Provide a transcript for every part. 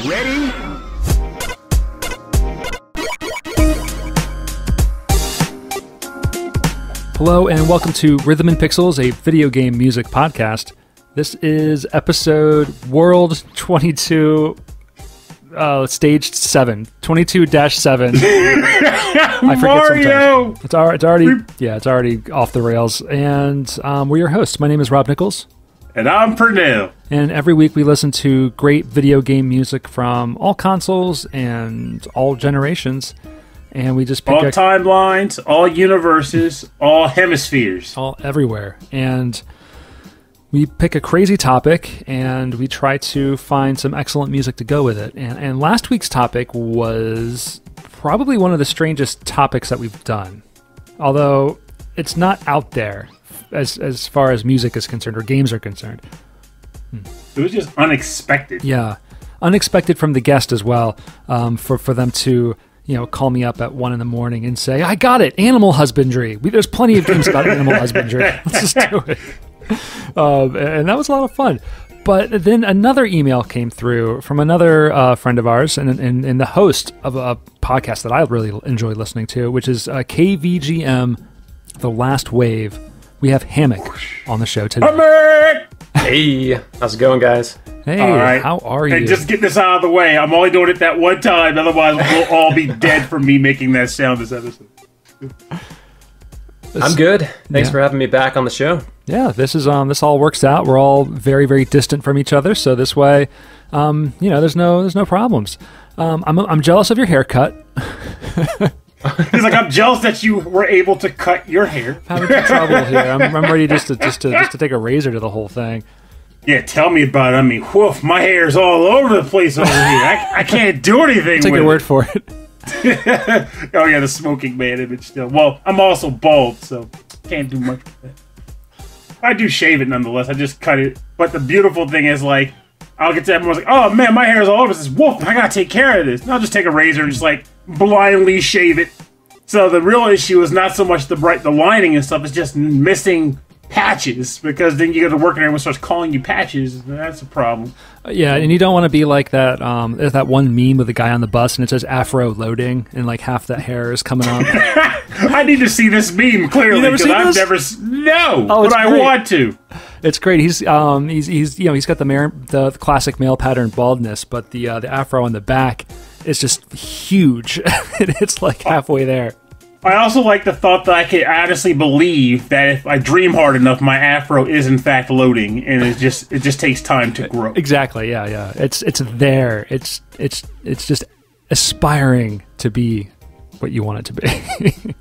Ready? Hello and welcome to Rhythm and Pixels, a video game music podcast. This is episode World 22, stage 7, 22-7. I forget Mario! sometimes. It's already off the rails. And we're your hosts. My name is Rob Nichols. And I'm Pernell. And every week we listen to great video game music from all consoles and all generations. And we just pick all timelines, all universes, all hemispheres. All everywhere. And we pick a crazy topic and we try to find some excellent music to go with it. And last week's topic was probably one of the strangest topics that we've done. Although it's not out there as far as music is concerned or games are concerned. It was just unexpected. Yeah. Unexpected from the guest as well, for them to call me up at 1 a.m. and say, I got it, animal husbandry. There's plenty of games about animal husbandry. Let's just do it. And that was a lot of fun. But then another email came through from another friend of ours and the host of a podcast that I really enjoy listening to, which is KVGM The Last Wave. We have Hammock on the show today. Hammock! Hey, how's it going, guys? Hey, all right. How are you? And just get this out of the way. I'm only doing it that one time, otherwise we'll all be dead from me making that sound this episode. I'm good. Thanks for having me back on the show. Yeah, this all works out. We're all very, very distant from each other, so this way, there's no problems. I'm jealous of your haircut. He's like, I'm jealous that you were able to cut your hair. Having some trouble here. I'm ready just to take a razor to the whole thing. Yeah, tell me about it. I mean, woof, my hair's all over the place over here. I can't do anything Take with your word for it. Oh yeah, the smoking man image still. Well, I'm also bald, so can't do much with that. I do shave it nonetheless. I just cut it. But the beautiful thing is, like, I'll get to everyone's like, oh man, my hair's all over this. Woof, I gotta take care of this. And I'll just take a razor and just like blindly shave it. So the real issue is not so much the lining and stuff, it's just missing patches, because then you go to work and everyone starts calling you patches, and that's a problem. Yeah, and you don't want to be like that. There's that one meme with the guy on the bus, and it says Afro loading, and like half that hair is coming up. I need to see this meme clearly because I've never. No, but I want to. It's great. He's got the classic male pattern baldness, but the Afro on the back is just huge. It's like halfway there. I also like the thought that I could honestly believe that if I dream hard enough, my afro is in fact loading, and it just takes time to grow. Exactly. Yeah. It's there. It's just aspiring to be what you want it to be.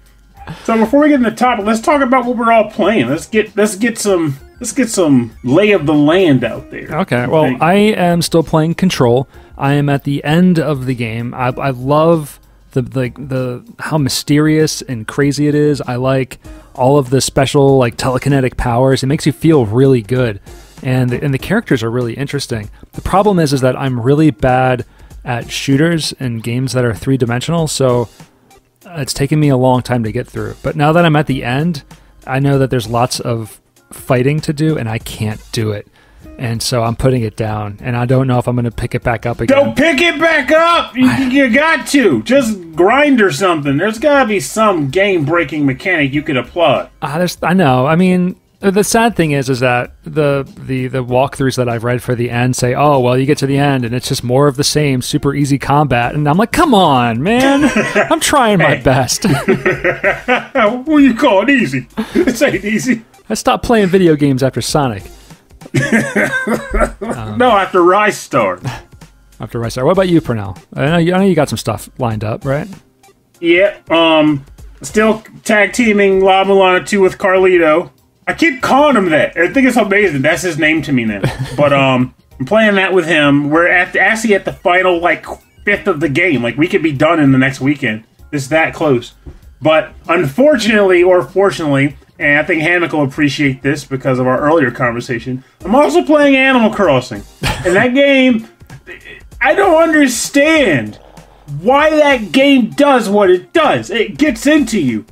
So before we get into the topic, let's talk about what we're all playing. Let's get some lay of the land out there. Okay. Well, I am still playing Control. I am at the end of the game. I love the how mysterious and crazy it is. I like all of the special like telekinetic powers. It makes you feel really good, and the characters are really interesting. The problem is that I'm really bad at shooters and games that are 3-dimensional, so it's taken me a long time to get through. But now that I'm at the end, I know that there's lots of fighting to do, and I can't do it. And so I'm putting it down, and I don't know if I'm going to pick it back up again. Don't pick it back up! You got to. Just grind or something. There's got to be some game-breaking mechanic you could apply. I know. I mean, the sad thing is that the walkthroughs that I've read for the end say, oh, well, you get to the end, and it's just more of the same, super easy combat. And I'm like, come on, man. I'm trying my best. What do you call it easy? This ain't easy. I stopped playing video games after Sonic. No, after Rise Star. After Rise Star. What about you, Pernell? I know you got some stuff lined up, right? Yeah. Still tag teaming La Mulana 2 with Carlito. I keep calling him that. I think it's amazing. That's his name to me now. But I'm playing that with him. We're actually at the final like fifth of the game. Like we could be done in the next weekend. It's that close. But unfortunately or fortunately, and I think Hammock will appreciate this because of our earlier conversation, I'm also playing Animal Crossing. And that game, I don't understand why that game does what it does. It gets into you.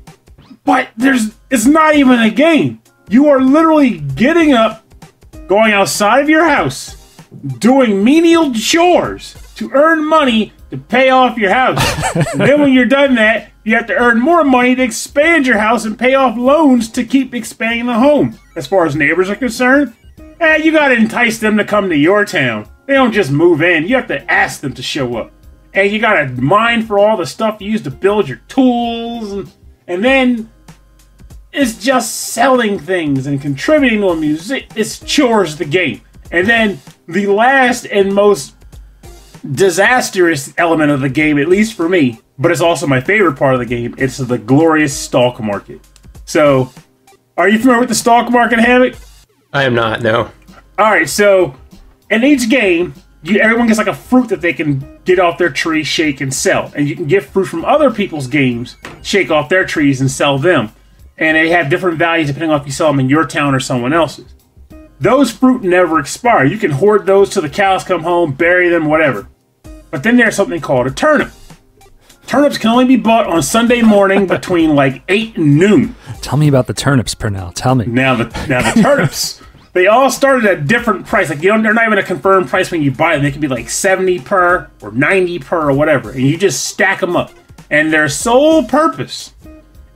But it's not even a game. You are literally getting up, going outside of your house, doing menial chores, to earn money to pay off your house. And then when you're done that, you have to earn more money to expand your house and pay off loans to keep expanding the home. As far as neighbors are concerned, you gotta entice them to come to your town. They don't just move in, you have to ask them to show up. And you gotta mine for all the stuff you use to build your tools, and then it's just selling things and contributing to a music. It's chores the game. And then the last and most disastrous element of the game, at least for me, but it's also my favorite part of the game, it's the glorious stock market. So, are you familiar with the stock market, Hammock? I am not, no. Alright, so in each game, everyone gets like a fruit that they can get off their tree, shake, and sell. And you can get fruit from other people's games, shake off their trees, and sell them. And they have different values depending on if you sell them in your town or someone else's. Those fruit never expire. You can hoard those till the cows come home, bury them, whatever. But then there's something called a turnip. Turnips can only be bought on Sunday morning between like 8 and noon. Tell me about the turnips, Purnell. Tell me. Now the turnips, they all started at a different price. Like they're not even a confirmed price when you buy them. They can be like 70 per or 90 per or whatever. And you just stack them up. And their sole purpose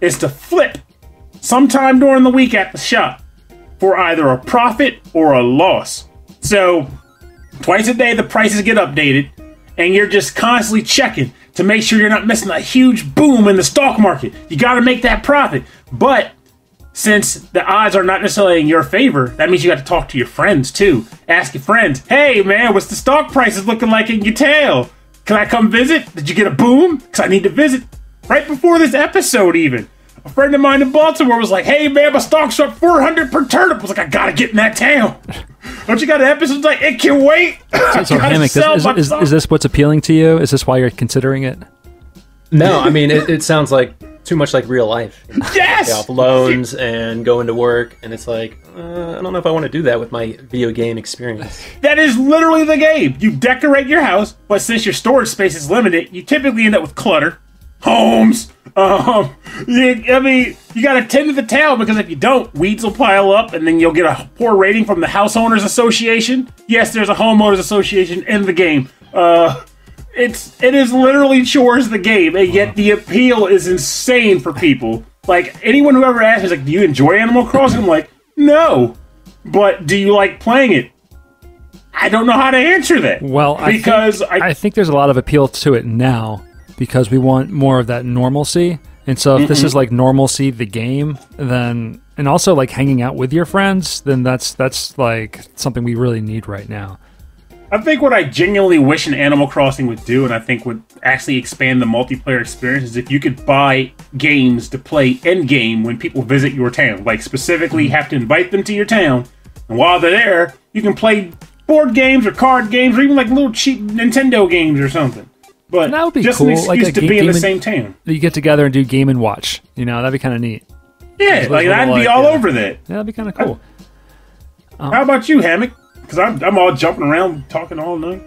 is to flip sometime during the week at the shop for either a profit or a loss. So twice a day the prices get updated, and you're just constantly checking to make sure you're not missing a huge boom in the stock market. You got to make that profit. But since the odds are not necessarily in your favor, that means you got to talk to your friends too. Ask your friends, hey man, what's the stock prices looking like in your town? Can I come visit? Did you get a boom? Because I need to visit. Right before this episode even, a friend of mine in Baltimore was like, hey man, my stock's up 400 per turnip. I was like, I gotta get in that town. Don't you got an episode like, it can wait? So Hammock, is this what's appealing to you? Is this why you're considering it? No, I mean, it sounds like too much like real life. Yes! Pay off loans and go into work, and it's like, I don't know if I want to do that with my video game experience. That is literally the game. You decorate your house, but since your storage space is limited, you typically end up with clutter. Homes. You gotta tend to the town, because if you don't, weeds will pile up, and then you'll get a poor rating from the House Owners Association. Yes, there's a homeowners association in the game. It is literally chores the game, and yet the appeal is insane for people. Like, anyone who ever asks me, like, do you enjoy Animal Crossing? I'm like, no. But do you like playing it? I don't know how to answer that. Well, I think there's a lot of appeal to it now, because we want more of that normalcy. And so if this is like normalcy, the game, then, and also like hanging out with your friends, then that's like something we really need right now. I think what I genuinely wish an Animal Crossing would do, and I think would actually expand the multiplayer experience, is if you could buy games to play in-game when people visit your town. Like, specifically, you have to invite them to your town, and while they're there, you can play board games or card games, or even like little cheap Nintendo games or something. But that would be just cool. an excuse to be in the same town. You get together and do Game & Watch. You know, that'd be kind of neat. Yeah, like I'd be all over that. Yeah, that'd be kind of cool. How about you, Hammock? Because I'm all jumping around talking all night.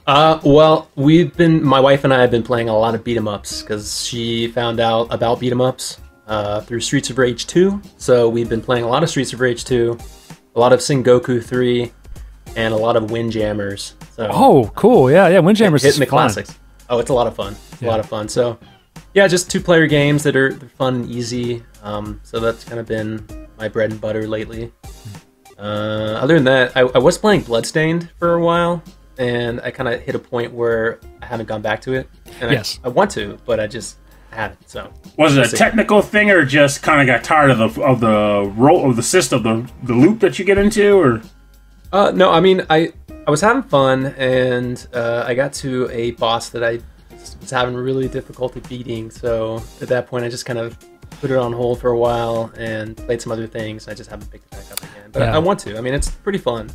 Well, my wife and I have been playing a lot of beat 'em ups, because she found out about beat 'em ups through Streets of Rage 2. So we've been playing a lot of Streets of Rage 2, a lot of Sengoku 3, and a lot of Windjammers. So oh, cool! Yeah, Windjammers hitting the fun. classics. Oh, it's a lot of fun. A lot of fun. So, yeah, just 2-player games that are fun and easy. So that's kind of been my bread and butter lately. Other than that, I was playing Bloodstained for a while, and I kind of hit a point where I haven't gone back to it. And yes, I want to, but I just haven't. So was it a technical thing, or just kind of got tired of the role of the system, the loop that you get into, or? No, I mean I was having fun, and I got to a boss that I was having really difficulty beating. So at that point, I just kind of put it on hold for a while and played some other things. I just haven't picked it back up again, but I want to. I mean, it's pretty fun.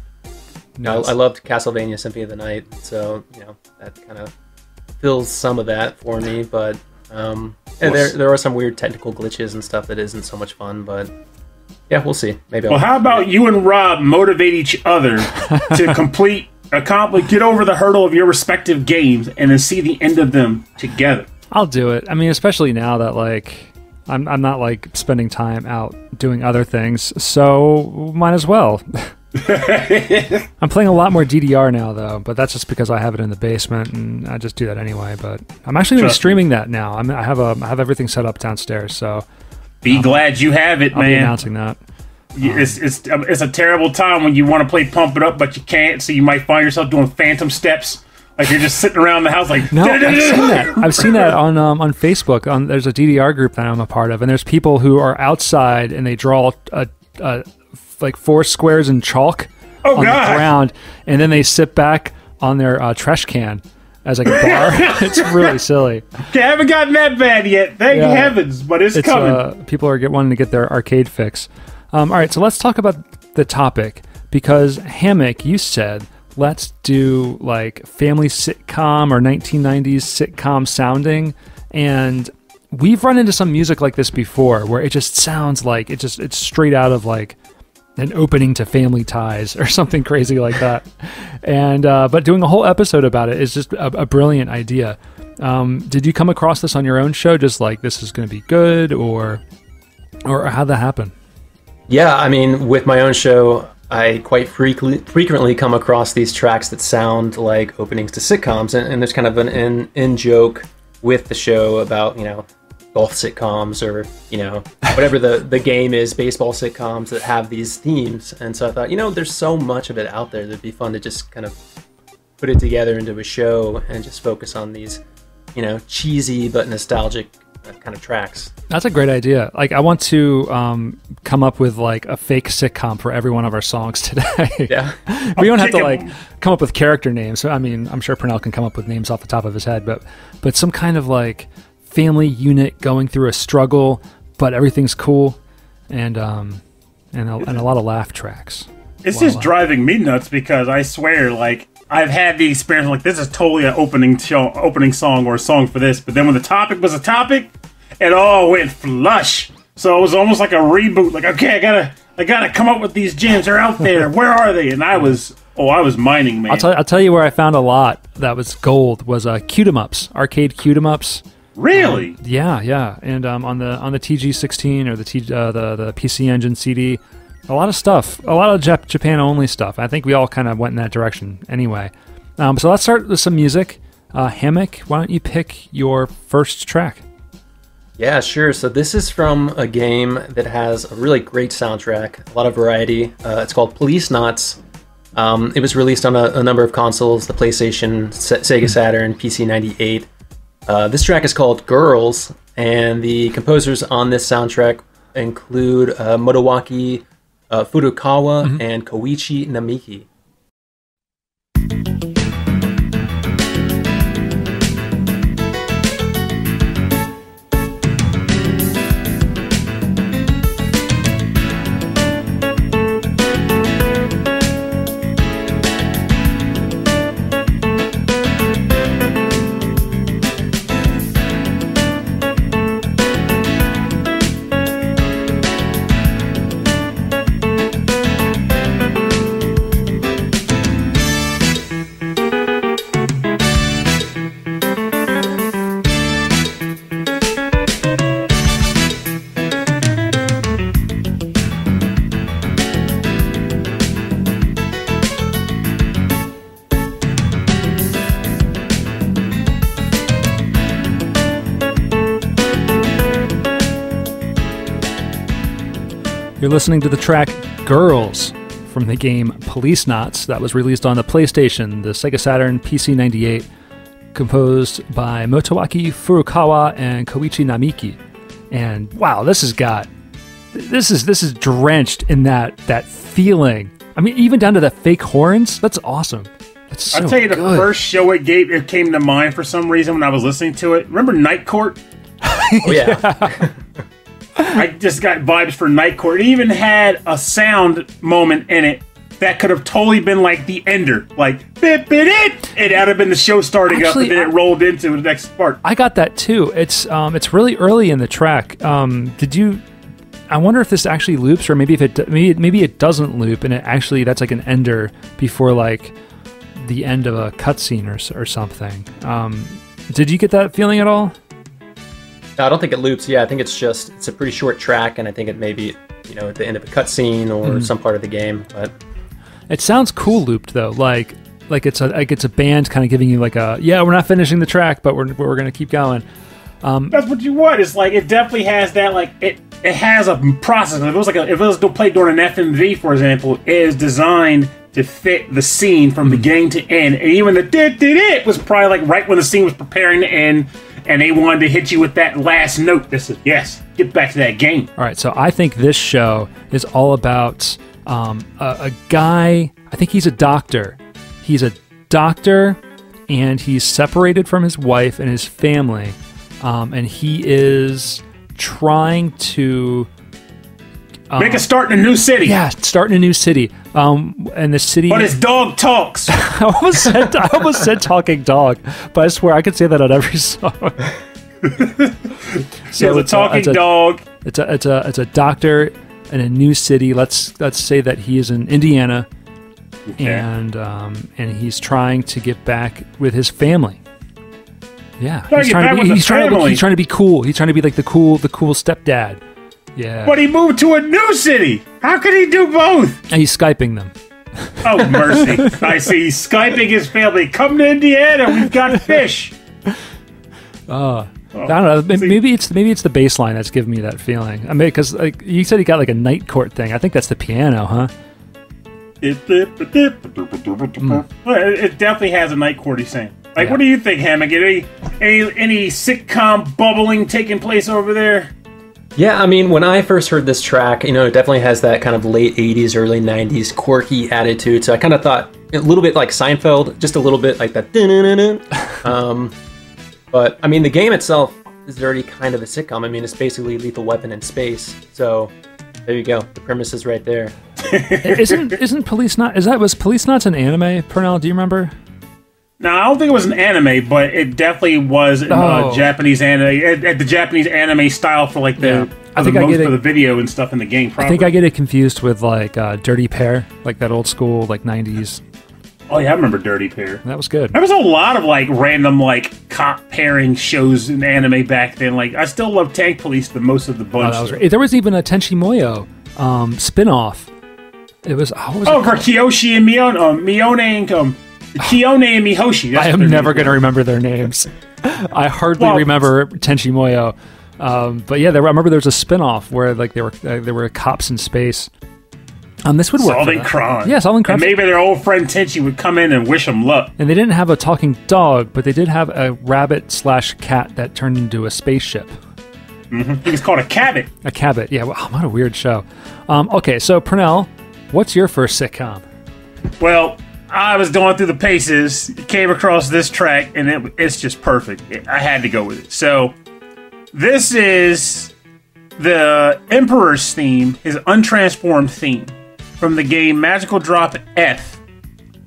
No, I loved Castlevania Symphony of the Night, so that kind of fills some of that for me. But and there are some weird technical glitches and stuff that isn't so much fun, but. Yeah, we'll see. Maybe. Well, how about you and Rob motivate each other to get over the hurdle of your respective games, and then see the end of them together? I'll do it. I mean, especially now that like I'm not like spending time out doing other things, so might as well. I'm playing a lot more DDR now, though, but that's just because I have it in the basement, and I just do that anyway. But I'm actually going to be streaming that now. I have everything set up downstairs, so be glad you have it, I'll man. be announcing that. It's a terrible time when you want to play Pump It Up, but you can't, so you might find yourself doing phantom steps. Like you're just sitting around the house like... No, I've seen that on Facebook. There's a DDR group that I'm a part of, and there's people who are outside, and they draw like 4 squares in chalk on the ground, and then they sit back on their trash can as like a bar. It's really silly. Okay, I haven't gotten that bad yet. Thank heavens, but it's coming. People are wanting to get their arcade fix. All right, so let's talk about the topic, because Hammock, you said, let's do like family sitcom or 1990s sitcom sounding, and we've run into some music like this before where it just sounds like it's straight out of like an opening to Family Ties or something crazy like that. And but doing a whole episode about it is just a brilliant idea. Did you come across this on your own show, just like this is going to be good, or how'd that happen? Yeah, I mean, with my own show, I quite frequently come across these tracks that sound like openings to sitcoms, and there's kind of an in joke with the show about, you know, golf sitcoms or, you know, whatever the game is, baseball sitcoms that have these themes. And so I thought, you know, there's so much of it out there that'd be fun to just kind of put it together into a show and just focus on these, you know, cheesy but nostalgic kind of tracks. That's a great idea. Like, I want to come up with like a fake sitcom for every one of our songs today. Yeah. We don't have to like come up with character names. So, I mean, I'm sure Pernell can come up with names off the top of his head, but some kind of like family unit going through a struggle, but everything's cool, and a lot of laugh tracks. It's just driving me nuts, because I swear, like, I've had the experience like this is totally an opening song or a song for this, but then when the topic was a topic, it all went flush. So it was almost like a reboot. Like, okay, I gotta come up with these gems. They're out there. Where are they? And I was mining, man. I'll tell you where I found a lot that was gold was Cute-em-ups, arcade Cute-em-ups. Really? Yeah. And on the TG16 or the PC Engine CD, a lot of stuff, a lot of Japan only stuff. I think we all kind of went in that direction anyway. So let's start with some music. Hammock, why don't you pick your first track? Yeah, sure. So this is from a game that has a really great soundtrack, a lot of variety. It's called Policenauts. It was released on a number of consoles, the PlayStation, Sega Saturn, PC 98. This track is called Girls, and the composers on this soundtrack include Motoaki, Furukawa, and Koichi Namiki. You're listening to the track Girls from the game Policenauts that was released on the PlayStation, the Sega Saturn, PC 98, composed by Motoaki, Furukawa, and Koichi Namiki. And wow, this is drenched in that feeling. I mean, even down to the fake horns. That's awesome. That's so I'll tell you, the good. first show it came to mind for some reason when I was listening to it. Remember Night Court? Oh, yeah. I just got vibes for Night Court. It even had a sound moment in it that could have totally been like the ender. Like, bip, bip, it. It had been the show starting up, and then it rolled into the next part. I got that too. It's really early in the track. Did you... I wonder if this actually loops, or maybe it doesn't loop, and that's like an ender before like the end of a cutscene or something. Did you get that feeling at all? No, I don't think it loops. Yeah, I think it's a pretty short track, and I think it may be, at the end of a cutscene or some part of the game. But It sounds cool looped though, like it's a band kind of giving you like a we're not finishing the track, but we're gonna keep going. That's what you want. It's like it definitely has that like it has a process. If it was played during an FMV, for example, it is designed to fit the scene from beginning to end. And even the it was probably like right when the scene was preparing to end, and they wanted to hit you with that last note that says, yes, get back to that game. All right, so I think this show is all about a guy. I think he's a doctor. He's a doctor, and he's separated from his wife and his family, and he is trying to make a start in a new city. Yeah, start in a new city. And the city. But his dog talks. I almost said talking dog, but I swear I could say that on every song. So it's a talking dog. It's a doctor in a new city. Let's say that he is in Indiana, okay. and he's trying to get back with his family. Yeah, he's trying to be cool. He's trying to be like the cool stepdad. Yeah. But he moved to a new city. How could he do both? And he's Skyping them. Oh, mercy. I see. He's Skyping his family. Come to Indiana. We've got fish. I don't know. Maybe it's the bass line that's giving me that feeling. I mean, because like, you said he got like a night court thing. I think that's the piano, huh? It definitely has a night court, he's saying. Like, What do you think, Hammock? Any sitcom bubbling taking place over there? Yeah, I mean, when I first heard this track, it definitely has that kind of late 80s, early 90s quirky attitude. So I kind of thought a little bit like Seinfeld, just a little bit like that. But, I mean, the game itself is already kind of a sitcom. I mean, it's basically Lethal Weapon in space. So there you go. The premise is right there. Isn't Policenauts? Was Policenauts an anime, Pernell? Do you remember? No, I don't think it was an anime, but it definitely was Japanese anime, the Japanese anime style for like for the video and stuff in the game. Proper. I think I get it confused with like Dirty Pair, like that old school like 90s. Oh yeah, I remember Dirty Pair. That was good. There was a lot of like random like cop pairing shows in anime back then. Like I still love Tank Police the most of the bunch. There was even a Tenchi Muyo spin-off. It was for Kiyoshi and Mione and Kione and Mihoshi. I am never going to remember their names. I hardly remember Tenchi Muyo. But yeah, I remember there was a spin-off where like there were cops in space. This would work. Solving crime. Yeah, solving crime. And maybe their old friend Tenchi would come in and wish them luck. And they didn't have a talking dog, but they did have a rabbit/cat that turned into a spaceship. Mm-hmm. He was called a Cabot. A Cabot, yeah. Wow, what a weird show. Okay, so Pernell, what's your first sitcom? Well, I was going through the paces, came across this track, and it's just perfect. I had to go with it. So, this is the Emperor's theme, his untransformed theme, from the game Magical Drop F.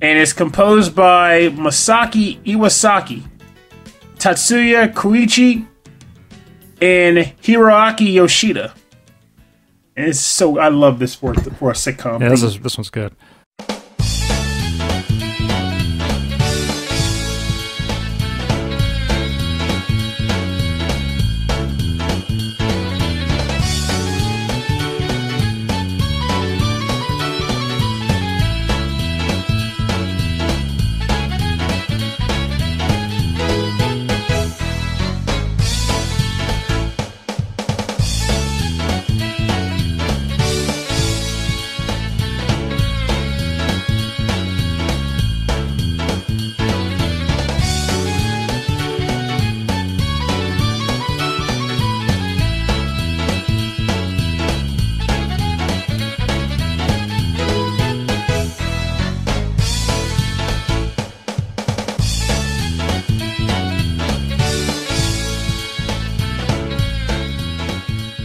And it's composed by Masaaki Iwasaki, Tatsuya Koichi, and Hiroaki Yoshida. And I love this for a sitcom. Yeah, this one's good.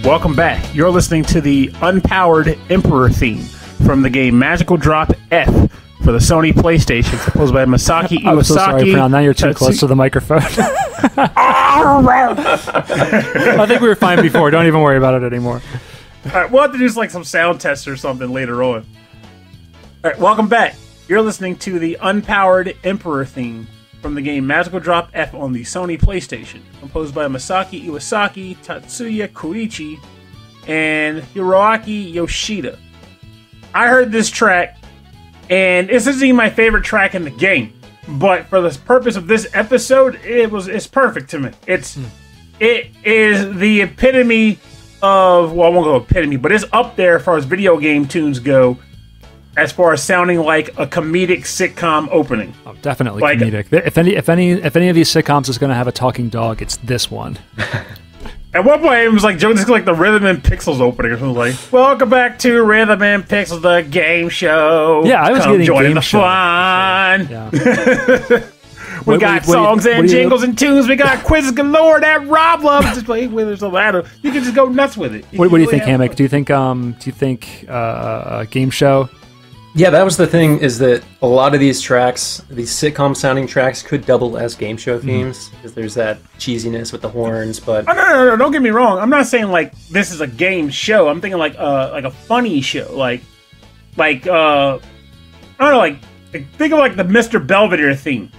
Welcome back. You're listening to the Unpowered Emperor theme from the game Magical Drop F for the Sony PlayStation, composed by Masaaki Iwasaki. I'm so sorry, Brown. Now you're too close to the microphone. I think we were fine before. Don't even worry about it anymore. All right, we'll have to do like some sound tests or something later on. All right, welcome back. You're listening to the Unpowered Emperor theme from the game Magical Drop F on the Sony PlayStation, composed by Masaaki Iwasaki, Tatsuya Koichi, and Hiroaki Yoshida. I heard this track, And this isn't even my favorite track in the game. But for the purpose of this episode, it's perfect to me. It is the epitome of, well, I won't go epitome, but it's up there as far as video game tunes go, as far as sounding like a comedic sitcom opening. Oh, definitely like, comedic. If any of these sitcoms is going to have a talking dog, it's this one. At one point, it was like Joe, like the Rhythm and Pixels opening or something like, welcome back to Rhythm and Pixels, the game show. Yeah, I was Come getting join game the show. fun. Yeah. We got songs and jingles and tunes. We got quizzes galore that Rob loves. Just play with it. So you can just go nuts with it. What do you think, Hammock? Do you think game show? Yeah, that was the thing, is that a lot of these tracks, these sitcom sounding tracks, could double as game show themes, because there's that cheesiness with the horns. But no, don't get me wrong. I'm not saying like this is a game show. I'm thinking like a funny show, like I don't know, like think of like the Mr. Belvedere theme.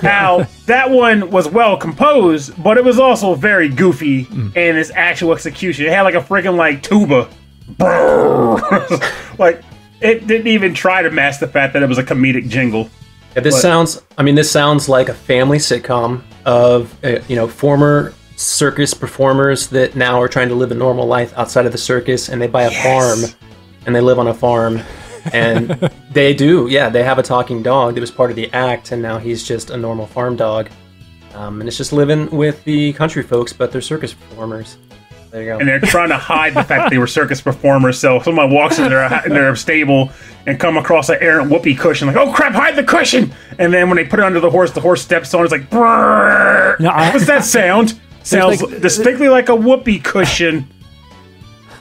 Now, that one was well composed, but it was also very goofy in its actual execution. It had like a freaking like tuba. Like, it didn't even try to mask the fact that it was a comedic jingle. Yeah, this sounds like a family sitcom of former circus performers that now are trying to live a normal life outside of the circus, and they buy a farm and they live on a farm. And they have a talking dog that was part of the act, and now he's just a normal farm dog. And it's just living with the country folks, but they're circus performers. There you go. And they're trying to hide the fact that they were circus performers, so someone walks in their stable and come across an errant whoopee cushion, like, oh crap, hide the cushion! And then when they put it under the horse steps on, it's like, brrr. What's that sound? Sounds distinctly like a whoopee cushion.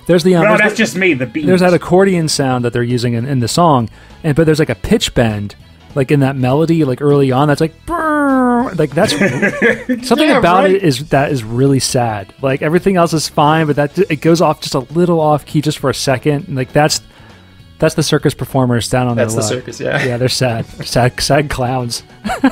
There's the no, that's just me. The beat. There's that accordion sound that they're using in the song, but there's like a pitch bend, like in that melody, like early on. That's like, brrr, like that's something about it is really sad. Like everything else is fine, but it goes off just a little off key just for a second. And like that's the circus performers down on their luck. That's the circus, yeah. Yeah, they're sad clowns.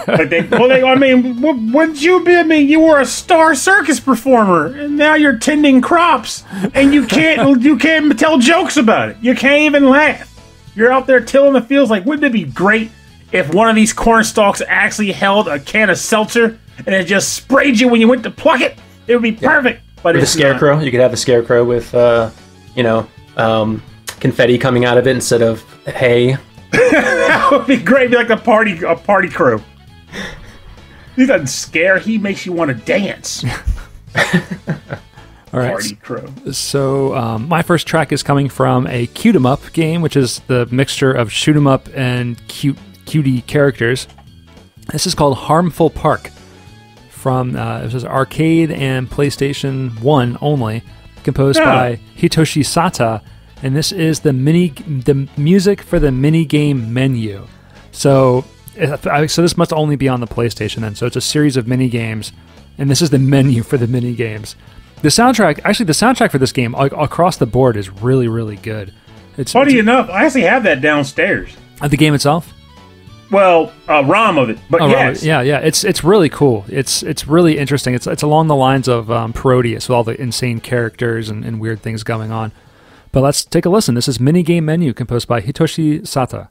Wouldn't you be? I mean, you were a star circus performer, and now you're tending crops, and you can't tell jokes about it. You can't even laugh. You're out there tilling the fields. Like, wouldn't it be great if one of these corn stalks actually held a can of seltzer and it just sprayed you when you went to pluck it? It would be perfect. But the scarecrow, you could have the scarecrow with, confetti coming out of it instead of hay. That would be great. It'd be like a party crew. He doesn't scare. He makes you want to dance. All right. Party crew. So my first track is coming from a Cute 'em up game, which is the mixture of shoot 'em up and cutie characters. This is called Harmful Park. From it was arcade and PlayStation 1 only, composed by Hitoshi Sata. And this is the music for the mini game menu. So this must only be on the PlayStation then. So it's a series of mini games, and this is the menu for the mini games. The soundtrack for this game across the board is really, really good. Funny enough, I actually have that downstairs. The game itself? Well, ROM of it, but yes. Yeah, it's really cool. It's really interesting. It's along the lines of Parodius with all the insane characters and weird things going on. But let's take a listen. This is Minigame Menu, composed by Hitoshi Sata.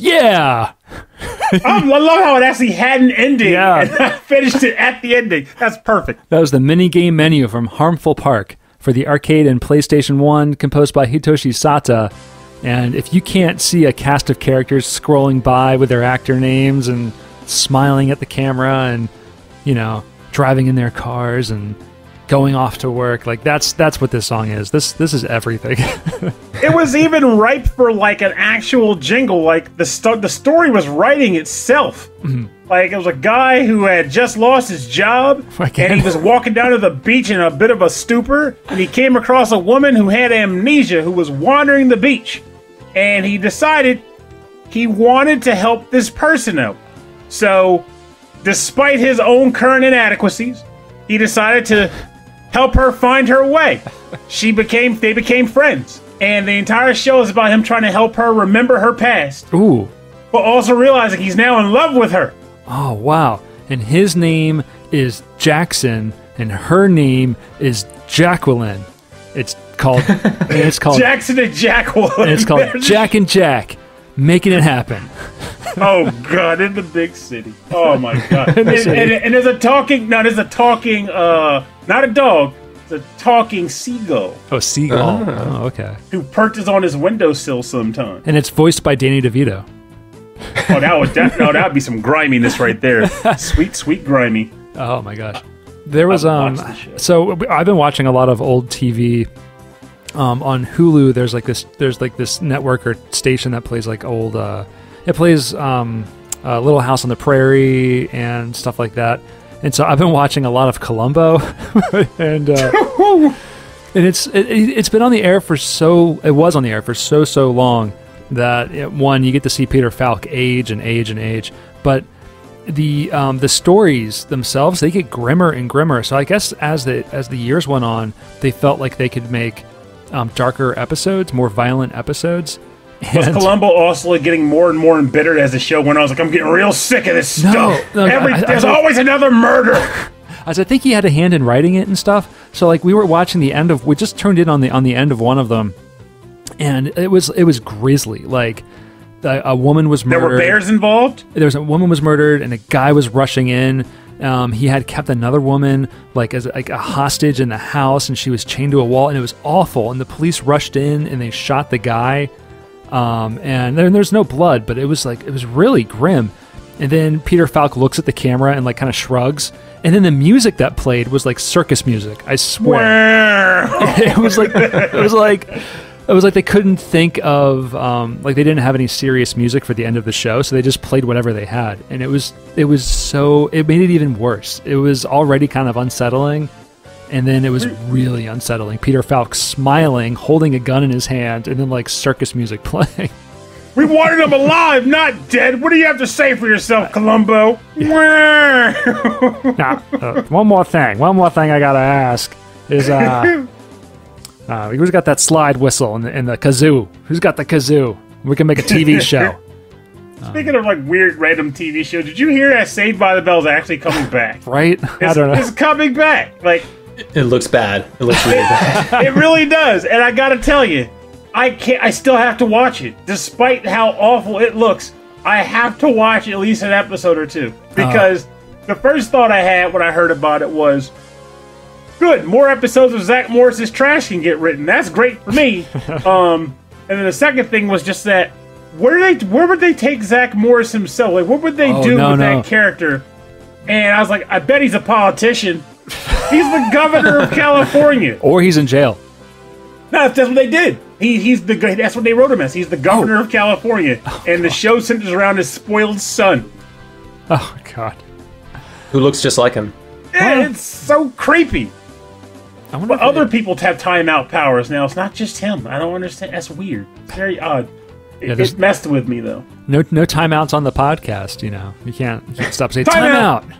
Yeah! I love how it actually had an ending, and I finished it at the ending. That's perfect. That was the minigame menu from Harmful Park for the arcade and PlayStation 1, composed by Hitoshi Sata. And if you can't see a cast of characters scrolling by with their actor names and smiling at the camera and, you know, driving in their cars and going off to work, like that's what this song is. This is everything. It was even ripe for like an actual jingle. Like the story was writing itself. Mm-hmm. Like it was a guy who had just lost his job and he was walking down to the beach in a bit of a stupor, and he came across a woman who had amnesia who was wandering the beach, and he decided he wanted to help this person out. So, despite his own current inadequacies, he decided to help her find her way. They became friends. And the entire show is about him trying to help her remember her past. Ooh. But also realizing he's now in love with her. Oh, wow. And his name is Jackson, and her name is Jacqueline. It's called Jackson and Jacqueline. And it's called Jack and Jack, making it happen. Oh God, in the big city. Oh my God. And there's a talking, not a dog, it's a talking seagull. Oh, seagull. Oh, okay. Who perches on his windowsill sometimes. And it's voiced by Danny DeVito. Oh, that would be some griminess right there. Sweet grimy. Oh my gosh. There was so I've been watching a lot of old TV. On Hulu, there's this network or station that plays like old. It plays Little House on the Prairie and stuff like that. And so I've been watching a lot of Columbo, and it's been on the air for it was on the air for so long that you get to see Peter Falk age and age and age, but the stories themselves, they get grimmer and grimmer. So I guess as the years went on, they felt like they could make darker episodes, more violent episodes. Was Columbo also getting more and more embittered as the show went on? I was like, I'm getting real sick of this stuff. There's always another murder. I think he had a hand in writing it and stuff. So like we were watching we just turned in on the end of one of them, and it was grisly. Like a woman was murdered. There were bears involved? A woman was murdered, and a guy was rushing in. He had kept another woman as a hostage in the house, and she was chained to a wall, and it was awful. And the police rushed in, and they shot the guy. And there's no blood, but it was really grim. And then Peter Falk looks at the camera and kind of shrugs. And then the music that played was like circus music. I swear, it was like they couldn't think of they didn't have any serious music for the end of the show, so they just played whatever they had. And it made it even worse. It was already kind of unsettling. And then it was really unsettling. Peter Falk smiling, holding a gun in his hand, and then circus music playing. We wanted him alive, not dead. What do you have to say for yourself, Columbo? Now, one more thing I gotta ask is, who's got that slide whistle and the kazoo? Who's got the kazoo? We can make a TV show. Speaking of weird random TV shows, did you hear that Saved by the Bell is actually coming back? Right? I don't know. It's coming back. It looks bad. It looks really bad. It really does. And I gotta tell you, I still have to watch it. Despite how awful it looks, I have to watch at least an episode or two. Because the first thought I had when I heard about it was, good, more episodes of Zach Morris's trash can get written. That's great for me. And then the second thing was just that, where would they take Zach Morris himself? What would they do with that character? And I was like, I bet he's a politician. He's the governor of California. Or he's in jail. No, that's what they did. That's what they wrote him as. He's the governor of California. And the show centers around his spoiled son. Oh, God. Who looks just like him. Yeah, it's so creepy. But other people have timeout powers now. It's not just him. I don't understand. That's weird. It's very odd. It messed with me, though. No timeouts on the podcast, You can't stop saying timeout.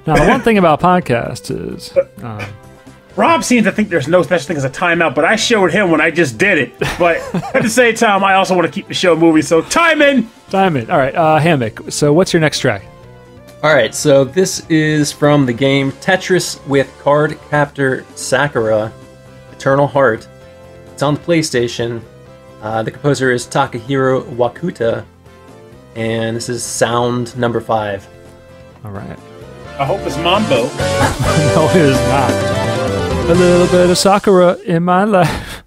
Now, the one thing about podcasts is... Rob seems to think there's no such thing as a timeout, but I showed him when I just did it. But at the same time, I also want to keep the show moving, so time in! Time in. All right, Hammock, so what's your next track? All right, so this is from the game Tetris with Card Captor Sakura, Eternal Heart. It's on the PlayStation. The composer is Takahiro Wakuta, and this is sound number 5. All right. I hope it's Mambo. No, it is not. A little bit of Sakura in my life.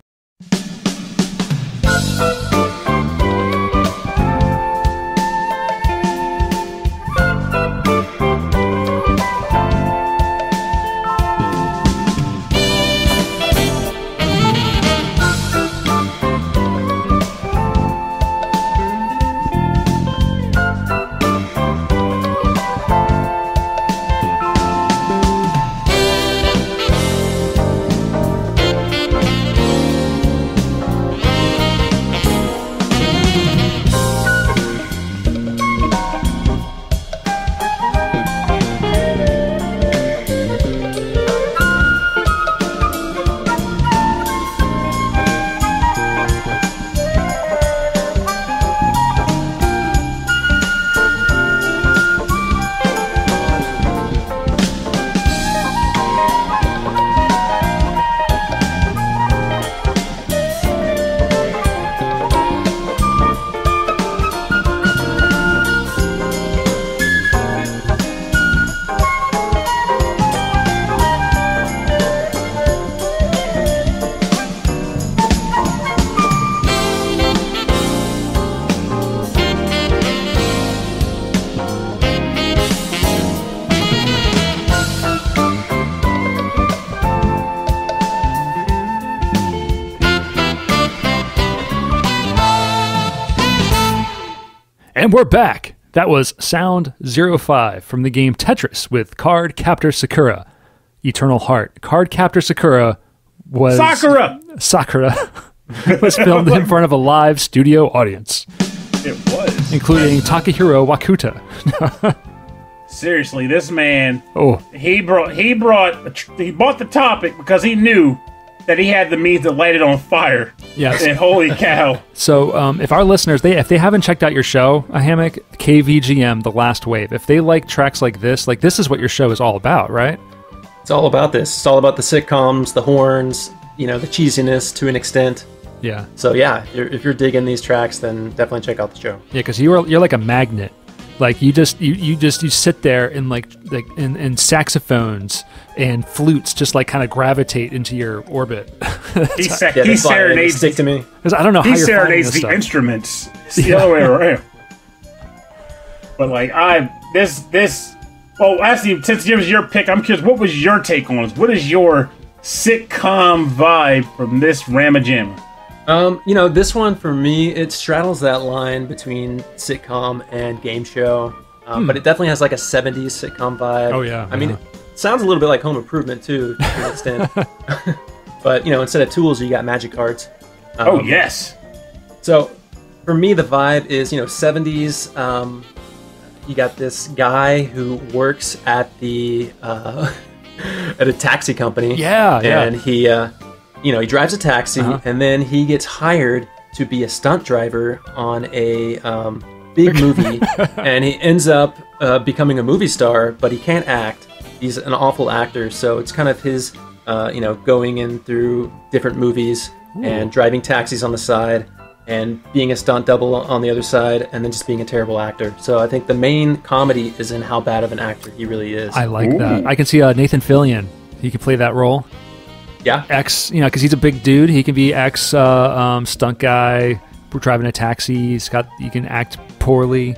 And we're back. That was Sound 05 from the game Tetris with Card Captor Sakura. Eternal Heart. Card Captor Sakura was... Sakura was filmed in front of a live studio audience. It was. Including Takahiro Wakuta. Seriously, this man... Oh. He bought the topic because he knew that he had the means to light it on fire. Yes. And holy cow. So if our listeners, if they haven't checked out your show, A Hammock, KVGM, The Last Wave, if they like tracks like this is what your show is all about, right? It's all about this. It's all about the sitcoms, the horns, the cheesiness to an extent. Yeah. So yeah, if you're digging these tracks, then definitely check out the show. Yeah, because you're like a magnet. Like you sit there and and saxophones and flutes just like kind of gravitate into your orbit. He serenades. Stick to me. Because I don't know how he you're serenades the stuff. instruments. It's the other way around. But like actually, since it was your pick, I'm curious. What was your take on this? What is your sitcom vibe from this Ramajam? This one for me, it straddles that line between sitcom and game show, but it definitely has like a 70s sitcom vibe. Oh yeah. I mean, it sounds a little bit like Home Improvement too, to an extent. But instead of tools, you got magic cards. Oh yes. So for me, the vibe is 70s. You got this guy who works at the at a taxi company. Yeah. And he. He drives a taxi, and then he gets hired to be a stunt driver on a big movie, and he ends up becoming a movie star, but he can't act. He's an awful actor, so it's kind of his, going in through different movies and driving taxis on the side, and being a stunt double on the other side, and then just being a terrible actor. So I think the main comedy is in how bad of an actor he really is. I like that. I can see Nathan Fillion. He could play that role. Yeah. Because he's a big dude. He can be stunt guy, driving a taxi. He can act poorly.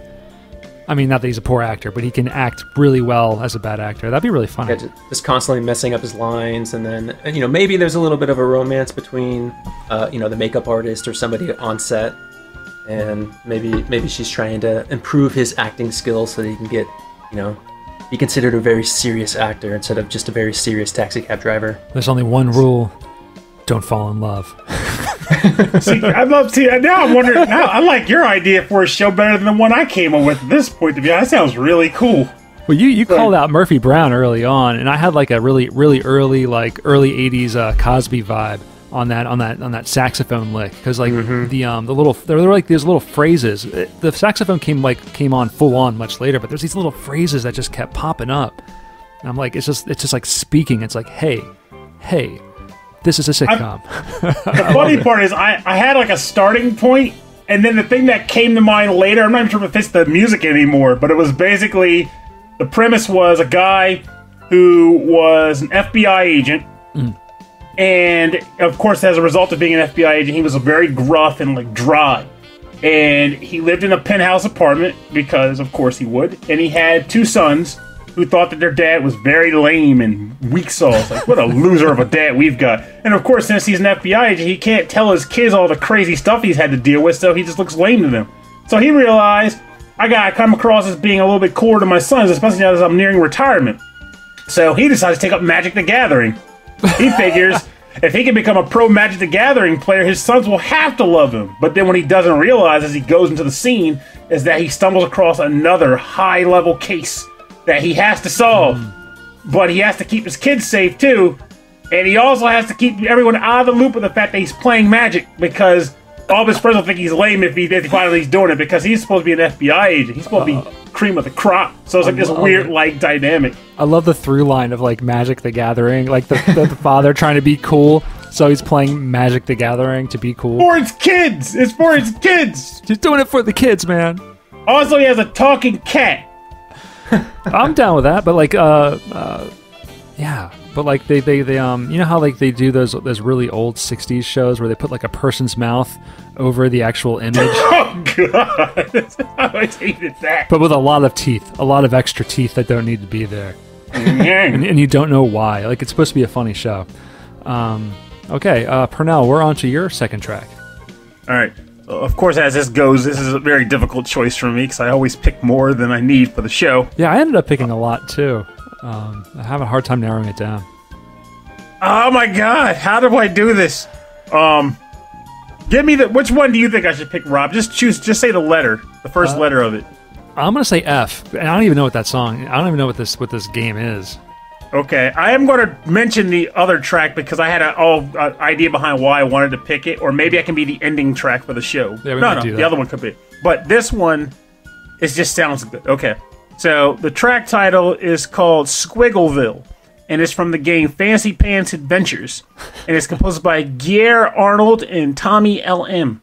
I mean, not that he's a poor actor, but he can act really well as a bad actor. That'd be really funny. Yeah, just constantly messing up his lines, and then maybe there's a little bit of a romance between the makeup artist or somebody on set, and maybe she's trying to improve his acting skills so that he can get be considered a very serious actor instead of just a very serious taxi cab driver. There's only one rule: don't fall in love. See, now I'm wondering. Now I like your idea for a show better than the one I came up with at this point. To be honest, that sounds really cool. Well, you called out Murphy Brown early on, and I had like a really early early '80s Cosby vibe on that saxophone lick, because like there were like these little phrases. The saxophone came on full on much later, but there's these little phrases that just kept popping up. And I'm like, it's just like speaking. It's like, hey, this is a sitcom. The funny part is I had like a starting point, and then the thing that came to mind later, I'm not even sure if it fits the music anymore, but it was basically, the premise was a guy who was an FBI agent. And, of course, as a result of being an FBI agent, he was very gruff and, like, dry. And he lived in a penthouse apartment, because, of course, he would. And he had two sons who thought that their dad was very lame and weak sauce. Like, what a loser of a dad we've got. And, of course, since he's an FBI agent, he can't tell his kids all the crazy stuff he's had to deal with, so he just looks lame to them. So he realized, I gotta come across as being a little bit cooler to my sons, especially now as I'm nearing retirement. So he decides to take up Magic the Gathering. He figures if he can become a pro Magic the Gathering player, his sons will have to love him. But then what he doesn't realize as he goes into the scene is that he stumbles across another high-level case that he has to solve. But he has to keep his kids safe, too. And he also has to keep everyone out of the loop of the fact that he's playing Magic, because all of his friends will think he's lame if he finally he's doing it, because he's supposed to be an FBI agent. He's supposed to be cream of the crop. So it's like this weird, like, dynamic. I love the through line of, like, Magic the Gathering. Like, the father trying to be cool, so he's playing Magic the Gathering to be cool. For his kids! It's for his kids! He's doing it for the kids, man. Also, he has a talking cat. I'm down with that, but, like, yeah. But, like, they you know how, like, they do those really old 60s shows where they put, like, a person's mouth over the actual image? Oh, God! I hated that. But with a lot of teeth. A lot of extra teeth that don't need to be there. and you don't know why. Like, it's supposed to be a funny show. Okay, Pernell, we're on to your second track. Alright. of course, as this goes, this is a very difficult choice for me because I always pick more than I need for the show. Yeah, I ended up picking a lot too. I have a hard time narrowing it down. Oh my god, how do I do this? Give me which one do you think I should pick, Rob? Just say the letter, the first letter of it. I'm gonna say F, and I don't even know what that song. I don't even know what this game is. Okay, I am going to mention the other track because I had an idea behind why I wanted to pick it, or maybe I can be the ending track for the show. Yeah, no, the other one could be. But this one, it just sounds good. Okay, so the track title is called Squiggleville, and it's from the game Fancy Pants Adventures, and it's composed by Geier, Arnold, and Tommy L.M.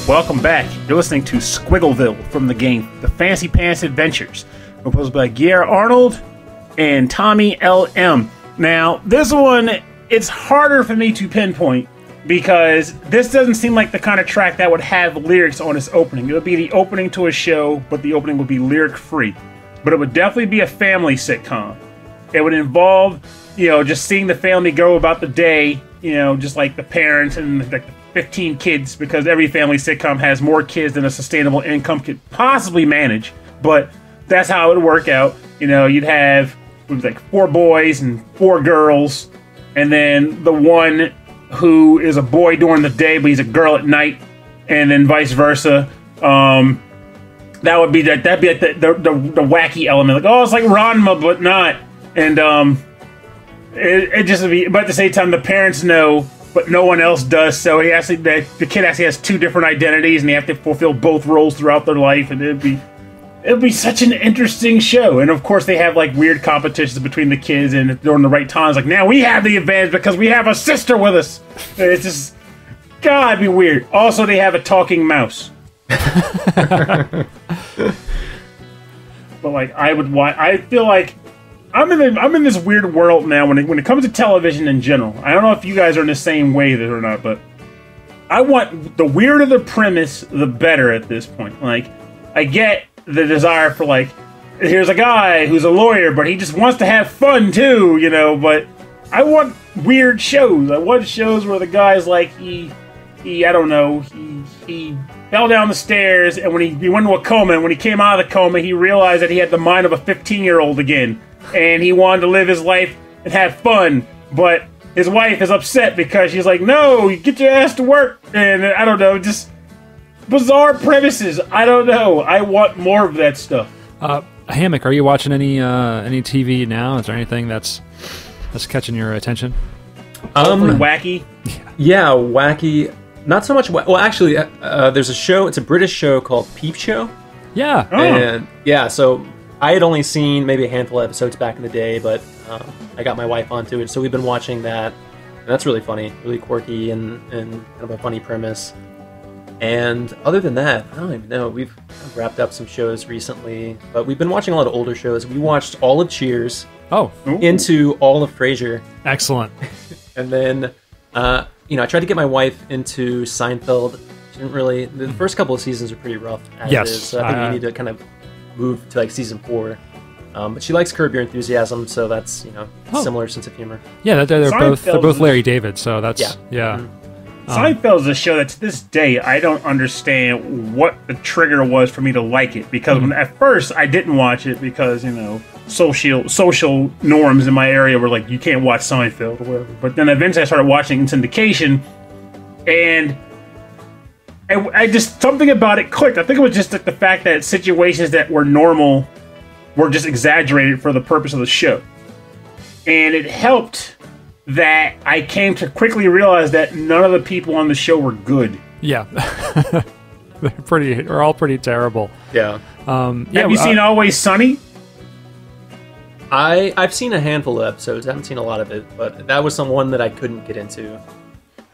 Welcome back. You're listening to Squiggleville from the game The Fancy Pants Adventures, composed by Geier Arnold and Tommy L.M. Now, this one, it's harder for me to pinpoint because this doesn't seem like the kind of track that would have lyrics on its opening. It would be the opening to a show, but the opening would be lyric-free. But it would definitely be a family sitcom. It would involve, just seeing the family go about the day, just like the parents and like the 15 kids, because every family sitcom has more kids than a sustainable income could possibly manage. But that's how it would work out. You'd have like 4 boys and 4 girls, and then the one who is a boy during the day, but he's a girl at night, and then vice versa. That'd be like the wacky element, like, oh, it's like Ranma, but not. And it just would be, but at the same time, the parents know, but no one else does. So the kid actually has 2 different identities, and they have to fulfill both roles throughout their life. And it'd be such an interesting show. And of course, they have like weird competitions between the kids, and during the right times, like, now we have the advantage because we have a sister with us. And it's just, God, it'd be weird. Also, they have a talking mouse. But like, I feel like I'm in this weird world now when it comes to television in general. I don't know if you guys are in the same way or not, but I want the weirder the premise, the better at this point. Like, I get the desire for, like, here's a guy who's a lawyer, but he just wants to have fun too, but I want weird shows. I want shows where the guy's like, he fell down the stairs, and when he went into a coma, and when he came out of the coma, he realized that he had the mind of a 15-year-old again. And he wanted to live his life and have fun, but his wife is upset because she's like, no, you get your ass to work. And I don't know, just bizarre premises. I don't know. I want more of that stuff. Hammock, are you watching any TV now? Is there anything that's catching your attention? Wacky? Yeah, wacky. Not so much. Well, actually, there's a show. It's a British show called Peep Show. Yeah. Oh. And yeah, so I had only seen maybe a handful of episodes back in the day, but I got my wife onto it, so we've been watching that. And that's really funny, really quirky, and kind of a funny premise. And other than that, I don't even know. We've wrapped up some shows recently, but we've been watching a lot of older shows. We watched all of Cheers. Oh. Into all of Frasier. Excellent. And then, I tried to get my wife into Seinfeld. She didn't really. The first couple of seasons are pretty rough as Yes. is, so I think we need to kind of move to like season 4. But she likes Curb Your Enthusiasm, so that's similar sense of humor. Yeah, they're both Larry David, so that's yeah. Mm-hmm. Seinfeld's a show that to this day I don't understand what the trigger was for me to like it, because when, at first I didn't watch it because social norms in my area were like, you can't watch Seinfeld or whatever. But then eventually I started watching in syndication, and I just, something about it clicked. I think it was just the fact that situations that were normal were just exaggerated for the purpose of the show. And it helped that I came to quickly realize that none of the people on the show were good. Yeah. They're all pretty terrible. Yeah. Have you seen Always Sunny? I've seen a handful of episodes. I haven't seen a lot of it, but that was one that I couldn't get into.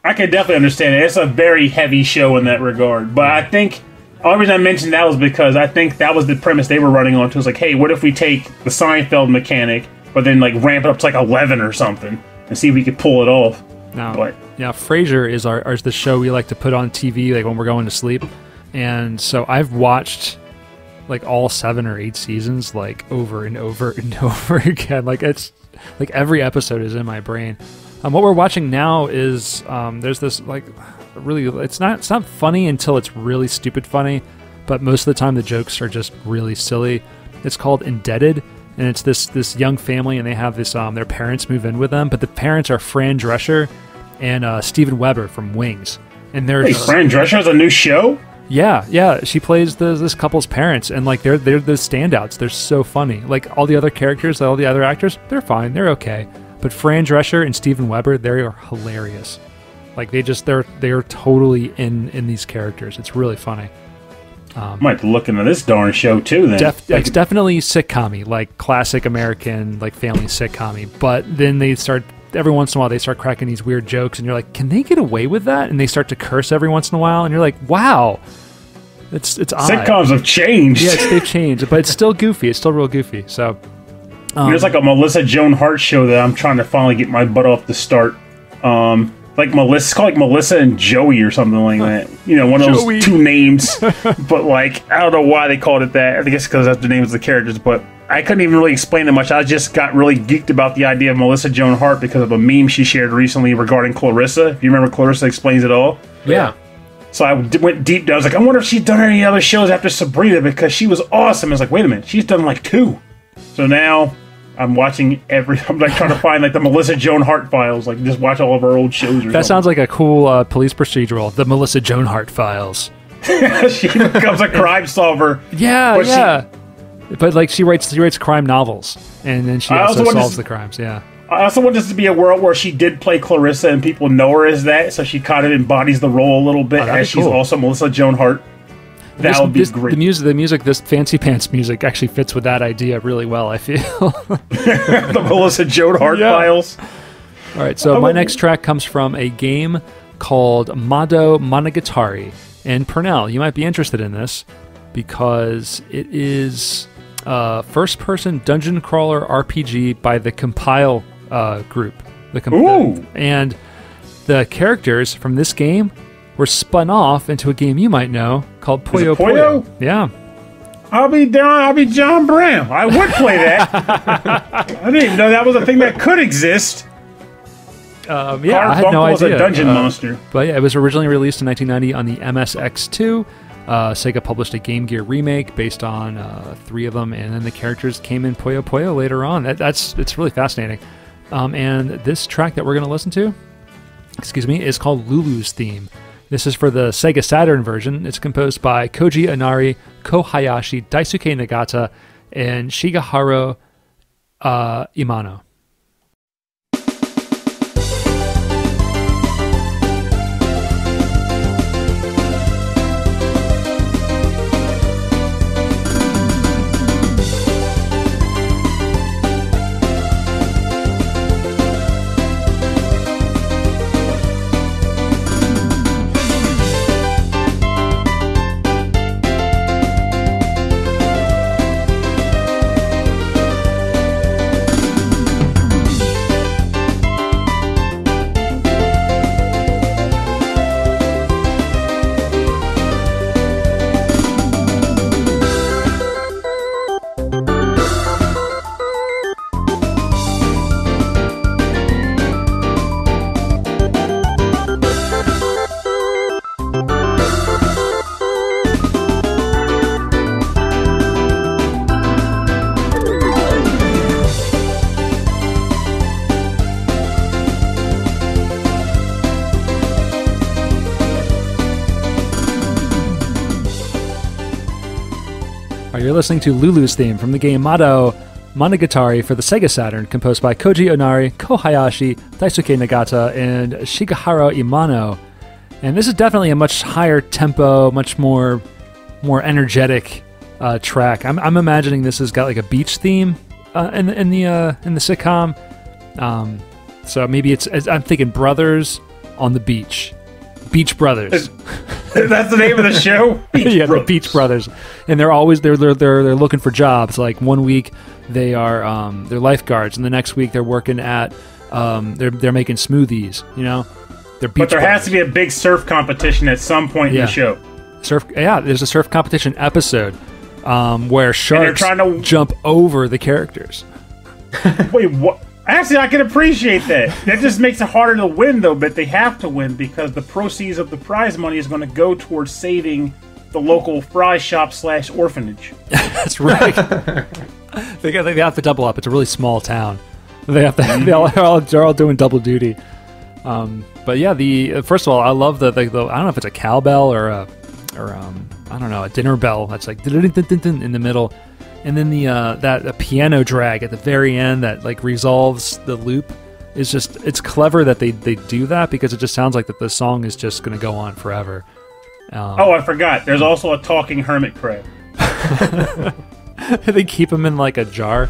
I can definitely understand it. It's a very heavy show in that regard. But I think the only reason I mentioned that was because I think that was the premise they were running on. It was like, hey, what if we take the Seinfeld mechanic, but then like ramp it up to like 11 or something, and see if we could pull it off. Now, but Frasier is the show we like to put on TV like when we're going to sleep. And so I've watched like all 7 or 8 seasons like over and over and over again. Like it's like every episode is in my brain. What we're watching now is there's this like really it's not funny until it's really stupid funny, but most of the time the jokes are just really silly. It's called Indebted, and it's this young family, and they have this their parents move in with them, but the parents are Fran Drescher and Steven Weber from Wings, and they're Fran Drescher has a new show. Yeah. She plays this couple's parents, and like they're the standouts. They're so funny. Like all the other characters, all the other actors, they're fine. They're okay. But Fran Drescher and Steven Weber, they are hilarious. Like they're totally in these characters. It's really funny. Might look into this darn show too. Then it's definitely sitcom-y, like classic American like family sitcom-y. But then they start. Every once in a while, they start cracking these weird jokes, and you're like, "Can they get away with that?" And they start to curse every once in a while, and you're like, "Wow, it's odd." Sitcoms have changed. Yeah, they've changed, but it's still goofy. It's still real goofy. So there's like a Melissa Joan Hart show that I'm trying to finally get my butt off to start. Like Melissa, it's called like Melissa and Joey or something like that. You know, one of those two names. But like, I don't know why they called it that. I think it's because that's the names of the characters, but I couldn't even really explain it much. I just got really geeked about the idea of Melissa Joan Hart because of a meme she shared recently regarding Clarissa. If you remember, Clarissa Explains It All. Yeah. So I went deep down. I was like, I wonder if she's done any other shows after Sabrina because she was awesome. I was like, wait a minute, she's done like 2. So now I'm watching I'm like trying to find like the Melissa Joan Hart files, like just watch all of her old shows. That sounds like a cool police procedural. The Melissa Joan Hart files. She becomes a crime solver. Yeah. But like she writes crime novels, and then she also solves the crimes. Yeah. I also want this to be a world where she did play Clarissa, and people know her as that, so she kind of embodies the role a little bit, as she's also Melissa Joan Hart. That would be great. The music, this Fancy Pants music, actually fits with that idea really well, I feel. The Melissa Joan Hart files. All right, so my next track comes from a game called Madou Monogatari. And Pernell, you might be interested in this because it is first-person dungeon crawler RPG by the Compile group. And the characters from this game were spun off into a game you might know called Puyo Puyo. Yeah. I'll be John Brown. I would play that. I didn't even know that was a thing that could exist. I had no idea. Was a dungeon monster. But yeah, it was originally released in 1990 on the MSX2. Sega published a Game Gear remake based on 3 of them, and then the characters came in Puyo Puyo later on. It's really fascinating. And this track that we're going to listen to, is called Lulu's Theme. This is for the Sega Saturn version. It's composed by Koji Onari, Ko Hayashi, Daisuke Nagata, and Shigeharu Imano. You're listening to Lulu's Theme from the game Madou Monogatari for the Sega Saturn, composed by Koji Onari, Ko Hayashi, Daisuke Nagata, and Shigehara Imano. And this is definitely a much higher tempo, much more energetic track. I'm imagining this has got like a beach theme in the sitcom. So maybe I'm thinking brothers on the beach. Beach Brothers. That's the name of the show? Yeah, the Beach Brothers. And they're always they're looking for jobs. Like one week they are they're lifeguards, and the next week they're working at they're making smoothies, you know? They're Beach But there Brothers. has to be a big surf competition at some point in the show. There's a surf competition episode where sharks jump over the characters. Wait, what? Actually, I can appreciate that. That just makes it harder to win, though, but they have to win because the proceeds of the prize money is going to go towards saving the local fry shop / orphanage. That's right. they have to double up. It's a really small town. They have to. They're all doing double duty. But yeah, first of all, I love the I don't know if it's a cowbell or I don't know, a dinner bell that's like in the middle. And then that piano drag at the very end that like resolves the loop is just, it's clever that they do that because it just sounds like that the song is just going to go on forever. I forgot. There's also a talking hermit crab. They keep him in like a jar.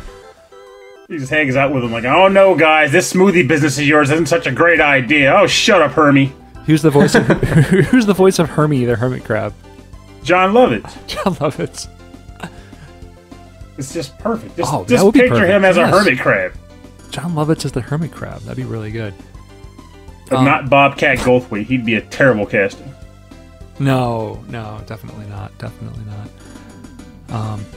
He just hangs out with him like, oh no, guys, this smoothie business of yours isn't such a great idea. Oh, shut up, Hermie. Who's the voice of Hermie, the hermit crab? John Lovitz. John Lovitz. It's just perfect. Just would be picture perfect. him as a hermit crab. John Lovitz is the hermit crab. That'd be really good. But not Bobcat Goldthwait. He'd be a terrible casting. No, definitely not.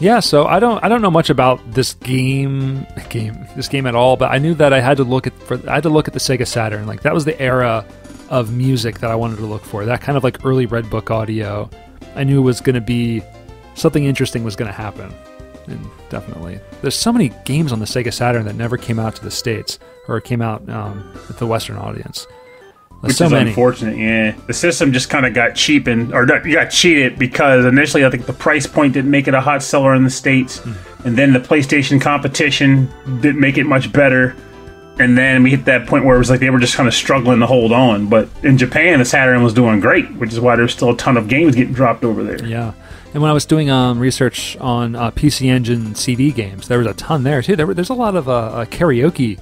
Yeah, so I don't know much about this game at all, but I knew that I had to look at the Sega Saturn. Like that was the era of music that I wanted to look for. That kind of like early Red Book audio. I knew it was going to be something interesting was going to happen. And definitely, there's so many games on the Sega Saturn that never came out to the States or came out with the Western audience. Which is unfortunate, yeah. The system just kind of got cheapened, or you got cheated because initially I think the price point didn't make it a hot seller in the States, and then the PlayStation competition didn't make it much better, and then we hit that point where it was like they were just kind of struggling to hold on. But in Japan, the Saturn was doing great, which is why there's still a ton of games getting dropped over there. Yeah. And when I was doing research on PC Engine CD games, there was a ton there too. There's a lot of karaoke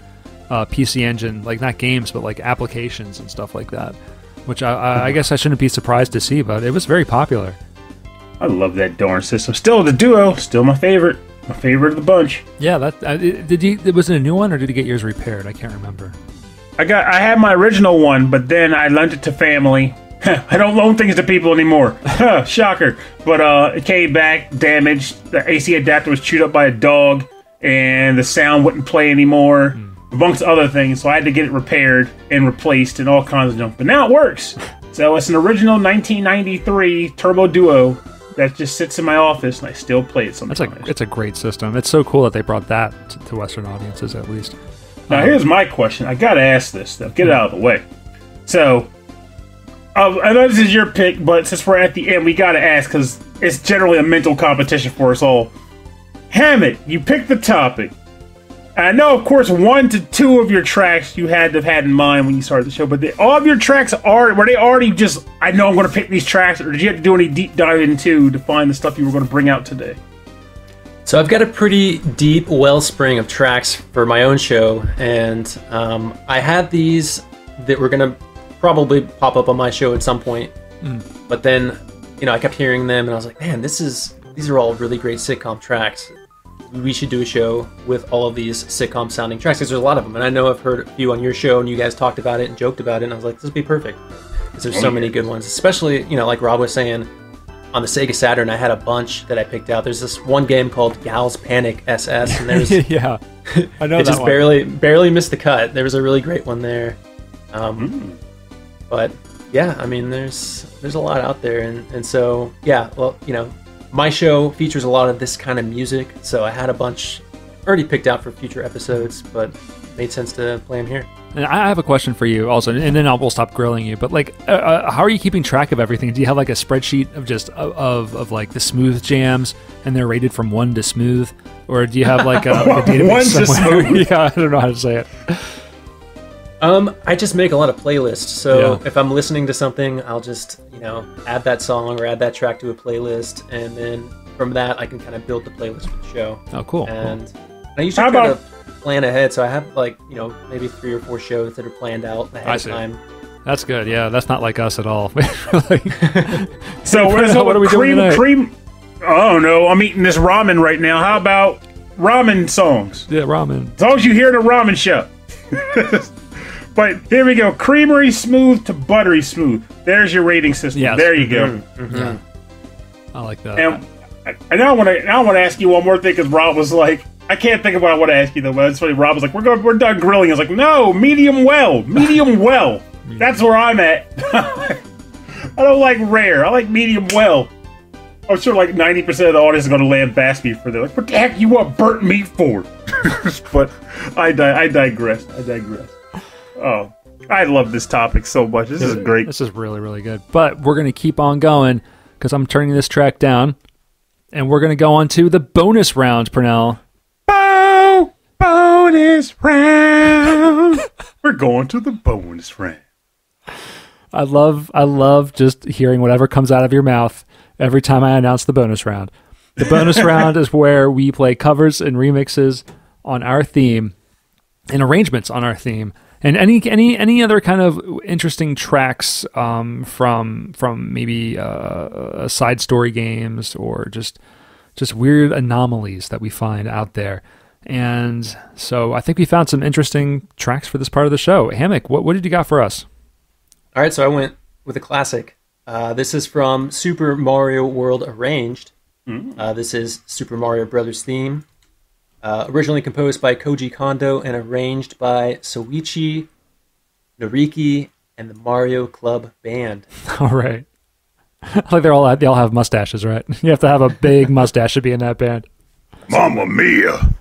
PC Engine, like not games, but like applications and stuff like that, which I guess I shouldn't be surprised to see, but it was very popular. I love that darn system. Still the Duo, still my favorite of the bunch. Yeah, was it a new one or did you get yours repaired? I can't remember. I had my original one, but then I lent it to family. I don't loan things to people anymore. Shocker. But it came back damaged. The AC adapter was chewed up by a dog, and the sound wouldn't play anymore, amongst other things. So I had to get it repaired and replaced and all kinds of junk. But now it works. So it's an original 1993 Turbo Duo that just sits in my office, and I still play it sometimes. It's a great system. It's so cool that they brought that to Western audiences, at least. Now, here's my question. I got to ask this, though. Get it out of the way. So, I know this is your pick, but since we're at the end, we got to ask, because it's generally a mental competition for us all. Hammett, you picked the topic. I know, of course, 1 to 2 of your tracks you had to have had in mind when you started the show, but all of your tracks were they already just, I know I'm going to pick these tracks, or did you have to do any deep dive into to find the stuff you were going to bring out today? So I've got a pretty deep wellspring of tracks for my own show, and I had these that were going to probably pop up on my show at some point, but then, I kept hearing them, and I was like, man, these are all really great sitcom tracks. We should do a show with all of these sitcom sounding tracks, because there's a lot of them, and I know I've heard a few on your show, and you guys talked about it and joked about it, and I was like, this would be perfect, because there's so many good ones, especially, like Rob was saying, on the Sega Saturn, I had a bunch that I picked out. There's this one game called Gal's Panic SS, and there's yeah, I know it just barely missed the cut. There was a really great one there, but yeah, I mean, there's a lot out there, and so yeah, well, my show features a lot of this kind of music, so I had a bunch already picked out for future episodes, but it made sense to play them here. And I have a question for you also, and then we'll stop grilling you. But like, how are you keeping track of everything? Do you have like a spreadsheet of just of like the smooth jams, and they're rated from 1 to smooth, or do you have like a database 1 to somewhere? smooth. Yeah, I don't know how to say it. I just make a lot of playlists. So if I'm listening to something, I'll just add that song or add that track to a playlist, and then from that I can kind of build the playlist for the show. Oh, cool. And I usually try to plan ahead, so I have like maybe 3 or 4 shows that are planned out ahead of time. That's good. Yeah, that's not like us at all. So what are we doing tonight? Oh no, I'm eating this ramen right now. How about ramen songs? Yeah, ramen. As long as you hear the ramen show. But here we go. Creamery smooth to buttery smooth. There's your rating system. Yes. There you go. Mm-hmm. Yeah. I like that. And I now want to ask you one more thing, because Rob was like, I can't think of what I want to ask you though. But it's funny. Rob was like, we're done grilling. I was like, no, medium well. That's where I'm at. I don't like rare. I like medium well. I'm sure like 90% of the audience is going to lambaste me for that. Like, what the heck you want burnt meat for? But I digress. Oh, I love this topic so much. This is great. This is really, really good. But we're going to keep on going, because I'm turning this track down, and we're going to go on to the bonus round, Pernell. Bonus round. We're going to the bonus round. I love just hearing whatever comes out of your mouth every time I announce the bonus round. The bonus round is where we play covers and remixes on our theme and arrangements on our theme, and any other kind of interesting tracks from maybe side story games, or just weird anomalies that we find out there. And so I think we found some interesting tracks for this part of the show. Hammock, what did you got for us? All right, so I went with a classic. This is from Super Mario World Arranged. This is Super Mario Brothers theme. Originally composed by Koji Kondo and arranged by Soichi Nariki and the Mario Club Band. All right. Like they all have mustaches, right? You have to have a big mustache to be in that band. Mamma mia!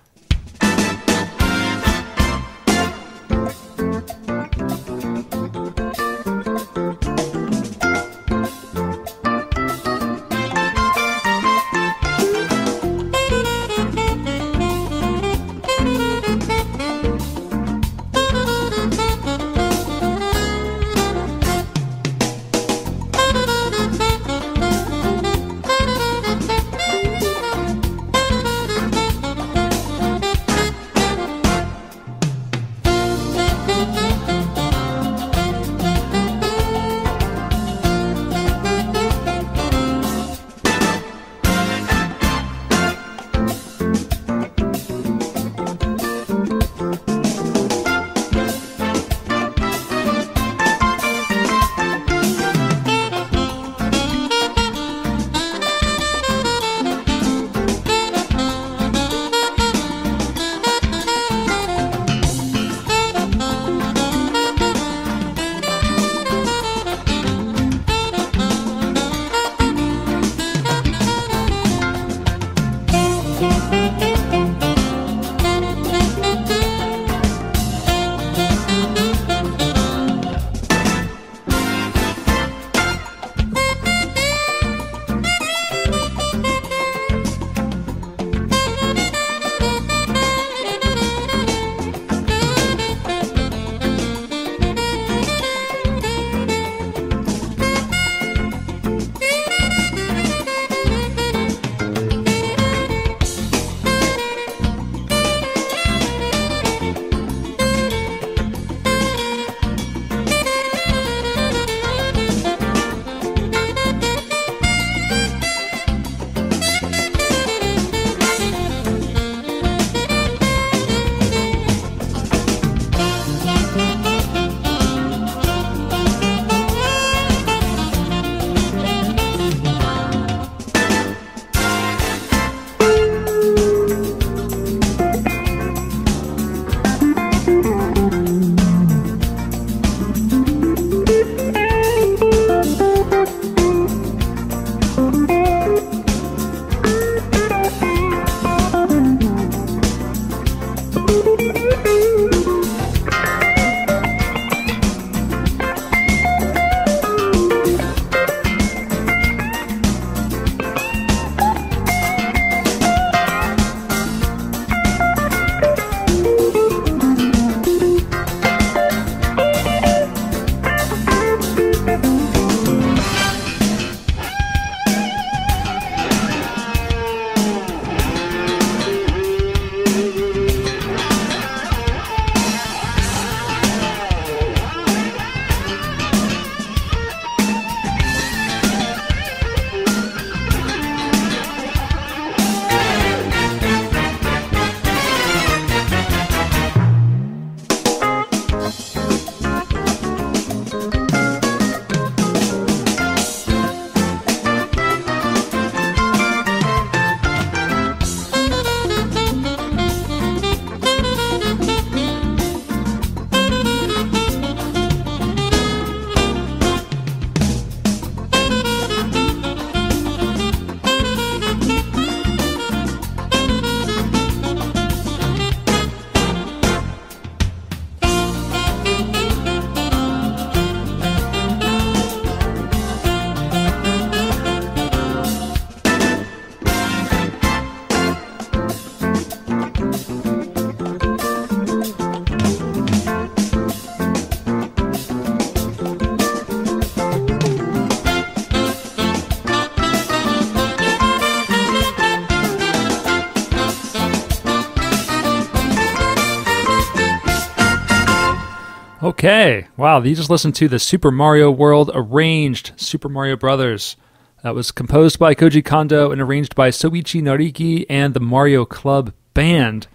Okay. Wow, you just listened to the Super Mario World arranged Super Mario Brothers. That was composed by Koji Kondo and arranged by Soichi Nariki and the Mario Club Band.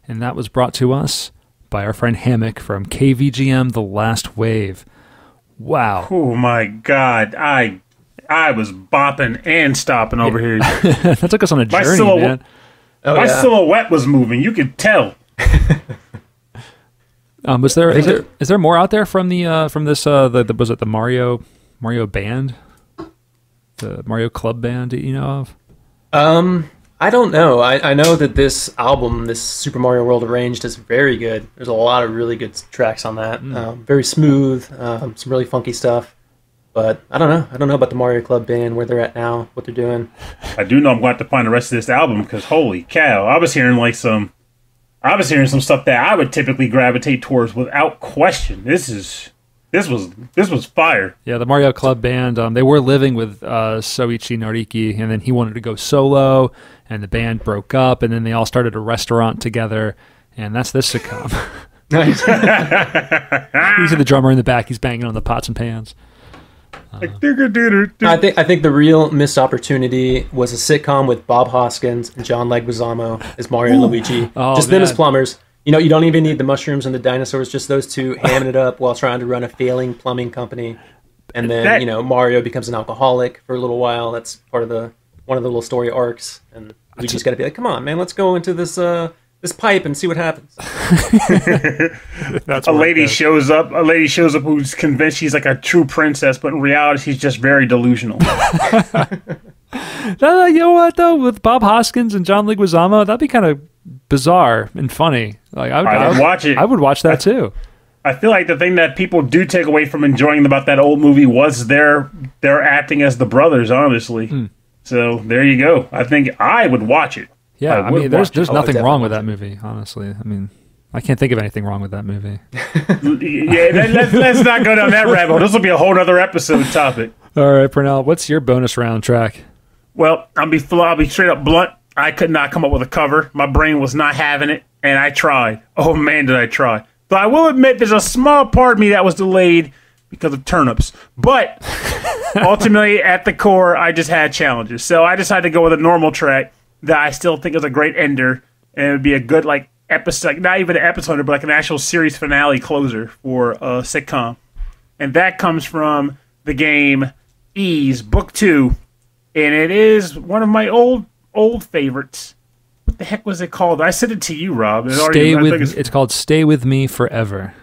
And that was brought to us by our friend Hammock from KVGM The Last Wave. Wow. Oh my God. I was bopping and stopping over here. That took us on a journey, man. My silhouette was moving. You could tell. Is there more out there from the from this was it the Mario band, the Mario Club Band? Do you know of? I don't know. I know that this album, this Super Mario World Arranged, is very good. There's a lot of really good tracks on that. Very smooth, some really funky stuff. But I don't know. I don't know about the Mario Club Band, where they're at now, what they're doing. I do know I'm going to have to find the rest of this album because holy cow, I was hearing some stuff that I would typically gravitate towards without question. This was fire. Yeah, the Mario Club Band, they were living with Soichi Nariki, and then he wanted to go solo, and the band broke up, and then they all started a restaurant together, and that's this sitcom. Nice. You see the drummer in the back, he's banging on the pots and pans. I think the real missed opportunity was a sitcom with Bob Hoskins and John Leguizamo as Mario and Luigi. Oh, just them as plumbers. You know, you don't even need the mushrooms and the dinosaurs, just those two hamming it up while trying to run a failing plumbing company. And then, Mario becomes an alcoholic for a little while. That's part of one of the little story arcs. And Luigi's got to be like, come on, man, let's go into this pipe and see what happens. A lady shows up who's convinced she's like a true princess, but in reality she's just very delusional. You know what though, with Bob Hoskins and John Leguizamo, that'd be kind of bizarre and funny. Like I would watch it. I would watch that too. I feel like the thing that people do take away from enjoying about that old movie was their acting as the brothers, honestly. So there you go. I think I would watch it. Yeah, I mean, there's nothing wrong with that movie, honestly. I mean, I can't think of anything wrong with that movie. Let's not go down that rabbit hole. This will be a whole other episode topic. All right, Pernell, what's your bonus round track? Well, I'll be straight up blunt. I could not come up with a cover. My brain was not having it, and I tried. Oh, man, did I try. But I will admit there's a small part of me that was delayed because of turnips. But ultimately, at the core, I just had challenges. So I decided to go with a normal track that I still think is a great ender, and it would be a good episode, not even an episode, but like an actual series finale closer for a sitcom. And that comes from the game Ys Book 2, and it is one of my old favorites. What the heck was it called? I sent it to you, Rob. It's called Stay With Me Forever.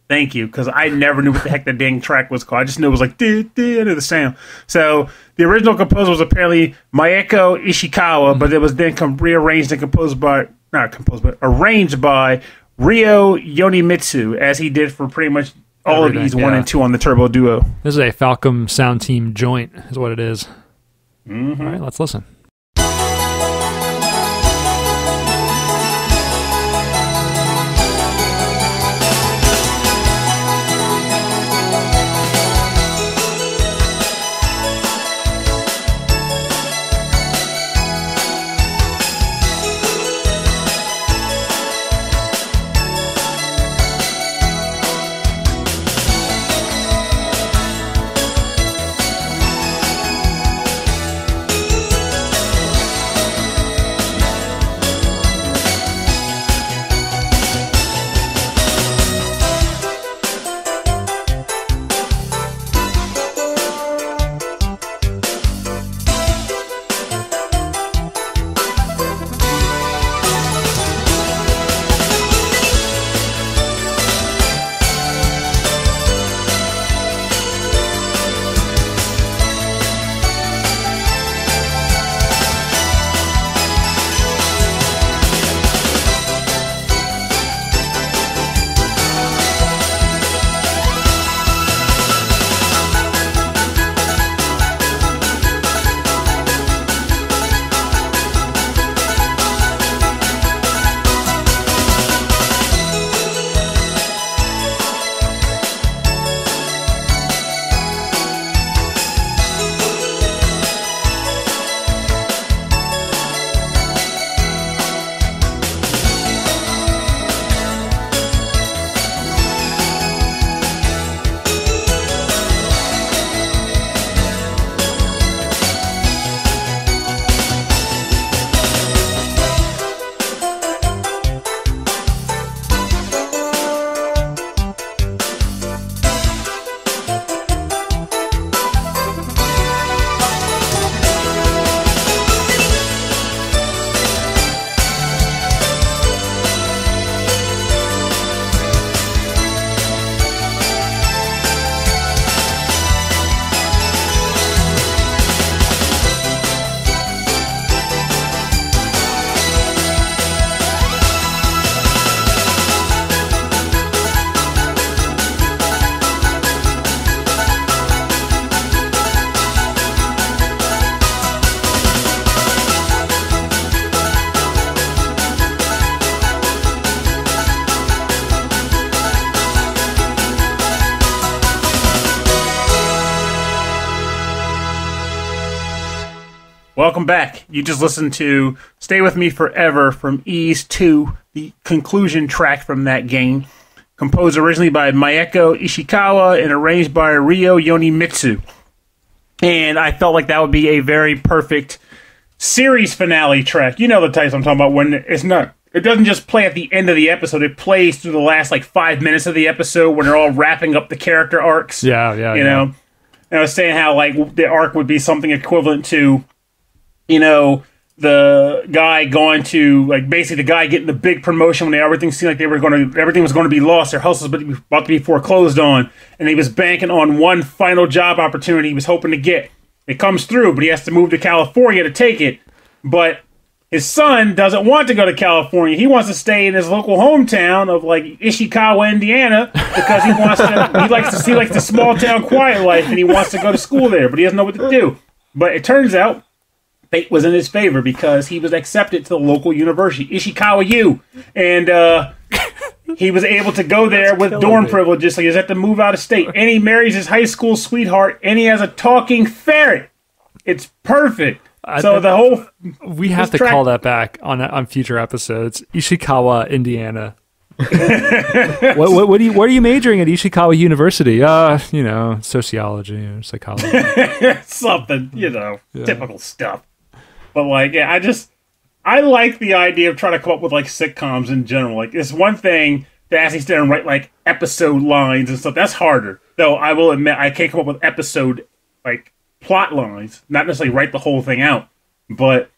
Thank you, because I never knew what the heck that dang track was called. I just knew it was like, I knew the sound. So the original composer was apparently Mieko Ishikawa, but it was then rearranged and arranged by Ryo Yonimitsu, as he did for pretty much all of these 1 and 2 on the Turbo Duo. This is a Falcom Sound Team joint, is what it is. Mm-hmm. All right, let's listen. Welcome back. You just listened to Stay With Me Forever from Ys 2, the conclusion track from that game. Composed originally by Mieko Ishikawa and arranged by Ryo Yonimitsu. And I felt like that would be a very perfect series finale track. You know the types I'm talking about, when it's not... It doesn't just play at the end of the episode. It plays through the last, 5 minutes of the episode when they're all wrapping up the character arcs. Yeah. You know? And I was saying how, the arc would be something equivalent to, the guy going to, basically the guy getting the big promotion when everything seemed like everything was going to be lost. Their house was about to be foreclosed on. And he was banking on one final job opportunity he was hoping to get. It comes through, but he has to move to California to take it. But his son doesn't want to go to California. He wants to stay in his local hometown of Ishikawa, Indiana, because he likes the small town quiet life, and he wants to go to school there, but he doesn't know what to do. But it turns out fate was in his favor because he was accepted to the local university, Ishikawa U, and he was able to go there with dorm privileges, so he doesn't have to move out of state. And he marries his high school sweetheart, and he has a talking ferret. It's perfect. We have to call that back on future episodes. Ishikawa, Indiana. What are you majoring at Ishikawa University? Sociology or psychology. Something, typical stuff. But I like the idea of trying to come up with sitcoms in general. It's one thing to actually sit and write episode lines and stuff. That's harder. Though I will admit I can't come up with episode plot lines, not necessarily write the whole thing out, but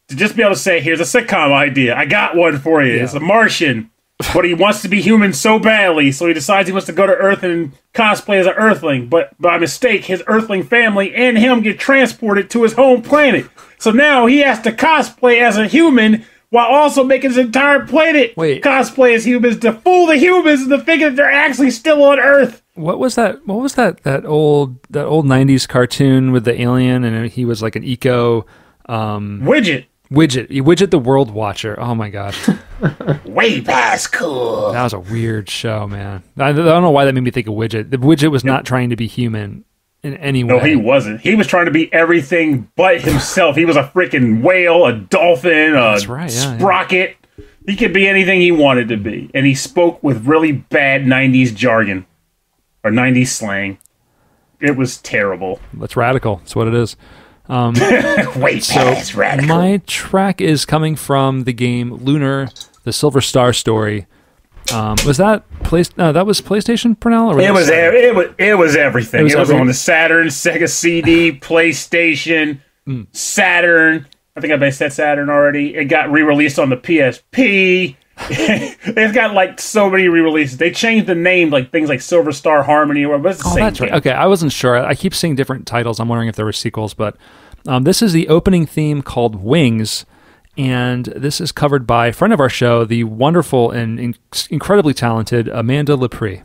to just be able to say, here's a sitcom idea. I got one for you. Yeah. It's a Martian, but he wants to be human so badly, so he decides he wants to go to Earth and cosplay as an Earthling, but by mistake, his Earthling family and him get transported to his home planet. So now he has to cosplay as a human while also making his entire planet cosplay as humans to fool the humans into thinking that they're actually still on Earth. What was that old 90s cartoon with the alien and he was like an eco Widget the World Watcher. Oh my god. Way past cool. That was a weird show, man. I don't know why that made me think of Widget. The Widget was not trying to be human in any way. No, he wasn't. He was trying to be everything but himself. He was a freaking whale, a dolphin, sprocket. Yeah. He could be anything he wanted to be. And he spoke with really bad 90s jargon. Or 90s slang. It was terrible. That's radical. That's what it is. Way past radical. My track is coming from the game Lunar, the Silver Star Story. Was that that was PlayStation, Pernell? It was everything. It was on the Saturn, Sega CD, PlayStation, Saturn. I think I said Saturn already. It got re-released on the PSP. It's got so many re-releases. They changed the name, things like Silver Star Harmony, or but it's the same that's thing. Right. Okay, I wasn't sure. I keep seeing different titles. I'm wondering if there were sequels, but this is the opening theme called Wings, and this is covered by a friend of our show, the wonderful and incredibly talented Amanda Lepre.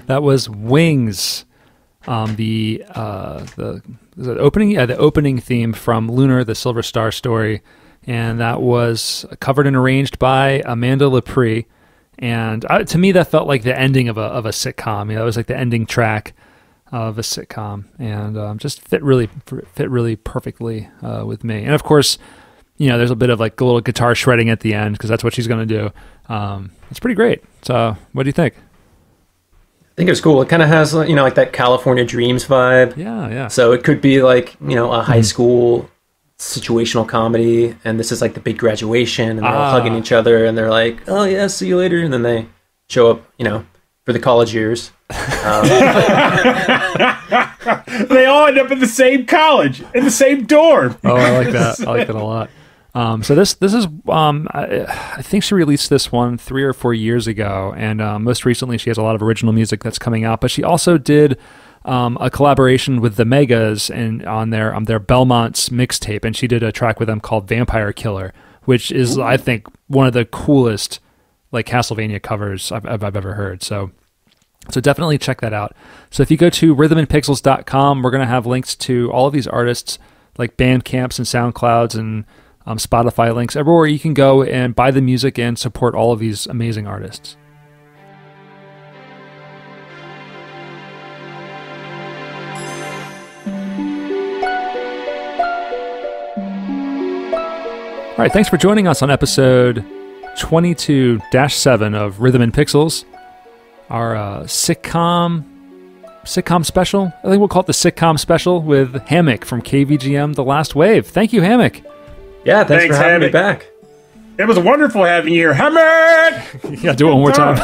That was Wings, the opening theme from Lunar, the Silver Star story, and that was covered and arranged by Amanda Lepre. And to me, that felt like the ending of a sitcom. You know, it was like the ending track of a sitcom, and just fit really perfectly with me. And of course, you know, there's a bit of like a little guitar shredding at the end because that's what she's going to do. It's pretty great. So, what do you think? I think it's cool. It kind of has, you know, like that California Dreams vibe. Yeah. So it could be like, you know, a high school situational comedy, and this is like the big graduation, and they're all hugging each other, and they're like, "Oh yeah, see you later," and then they show up, you know, for the college years. They all end up in the same college, in the same dorm. Oh, I like that. I like that a lot. So this is I think she released this one 3 or 4 years ago, and most recently she has a lot of original music that's coming out. But she also did a collaboration with the Megas and on their Belmont's mixtape, and she did a track with them called Vampire Killer, which is I think one of the coolest like Castlevania covers I've ever heard. So definitely check that out. So if you go to rhythmandpixels.com, we're going to have links to all of these artists, like Bandcamps and SoundClouds and Spotify links, everywhere you can go and buy the music and support all of these amazing artists. All right, thanks for joining us on episode 22-7 of Rhythm and Pixels, our sitcom special. I think we'll call it the sitcom special with Hammock from KVGM The Last Wave. Thank you, Hammock. Yeah, thanks for having me back. It was wonderful having you here. Hammock! Yeah, do it one more time.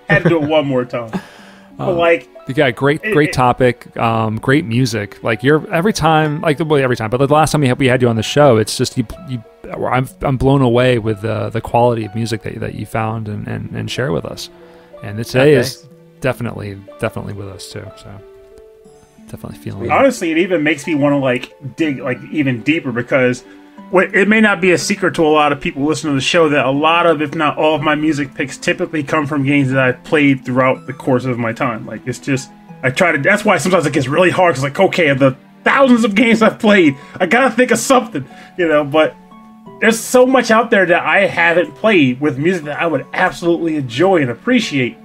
Had to do it one more time. But like, you got great topic, great music. Like every time, but the last time we had you on the show, it's just I'm blown away with the quality of music that you found and share with us. And today is definitely with us too. So definitely feeling it. Honestly, it even makes me want to like dig like even deeper, because it may not be a secret to a lot of people listening to the show that a lot of, if not all of my music picks typically come from games that I've played throughout the course of my time. Like, it's just, that's why sometimes it gets really hard, because like, okay, of the thousands of games I've played, I gotta think of something, you know, but there's so much out there that I haven't played with music that I would absolutely enjoy and appreciate.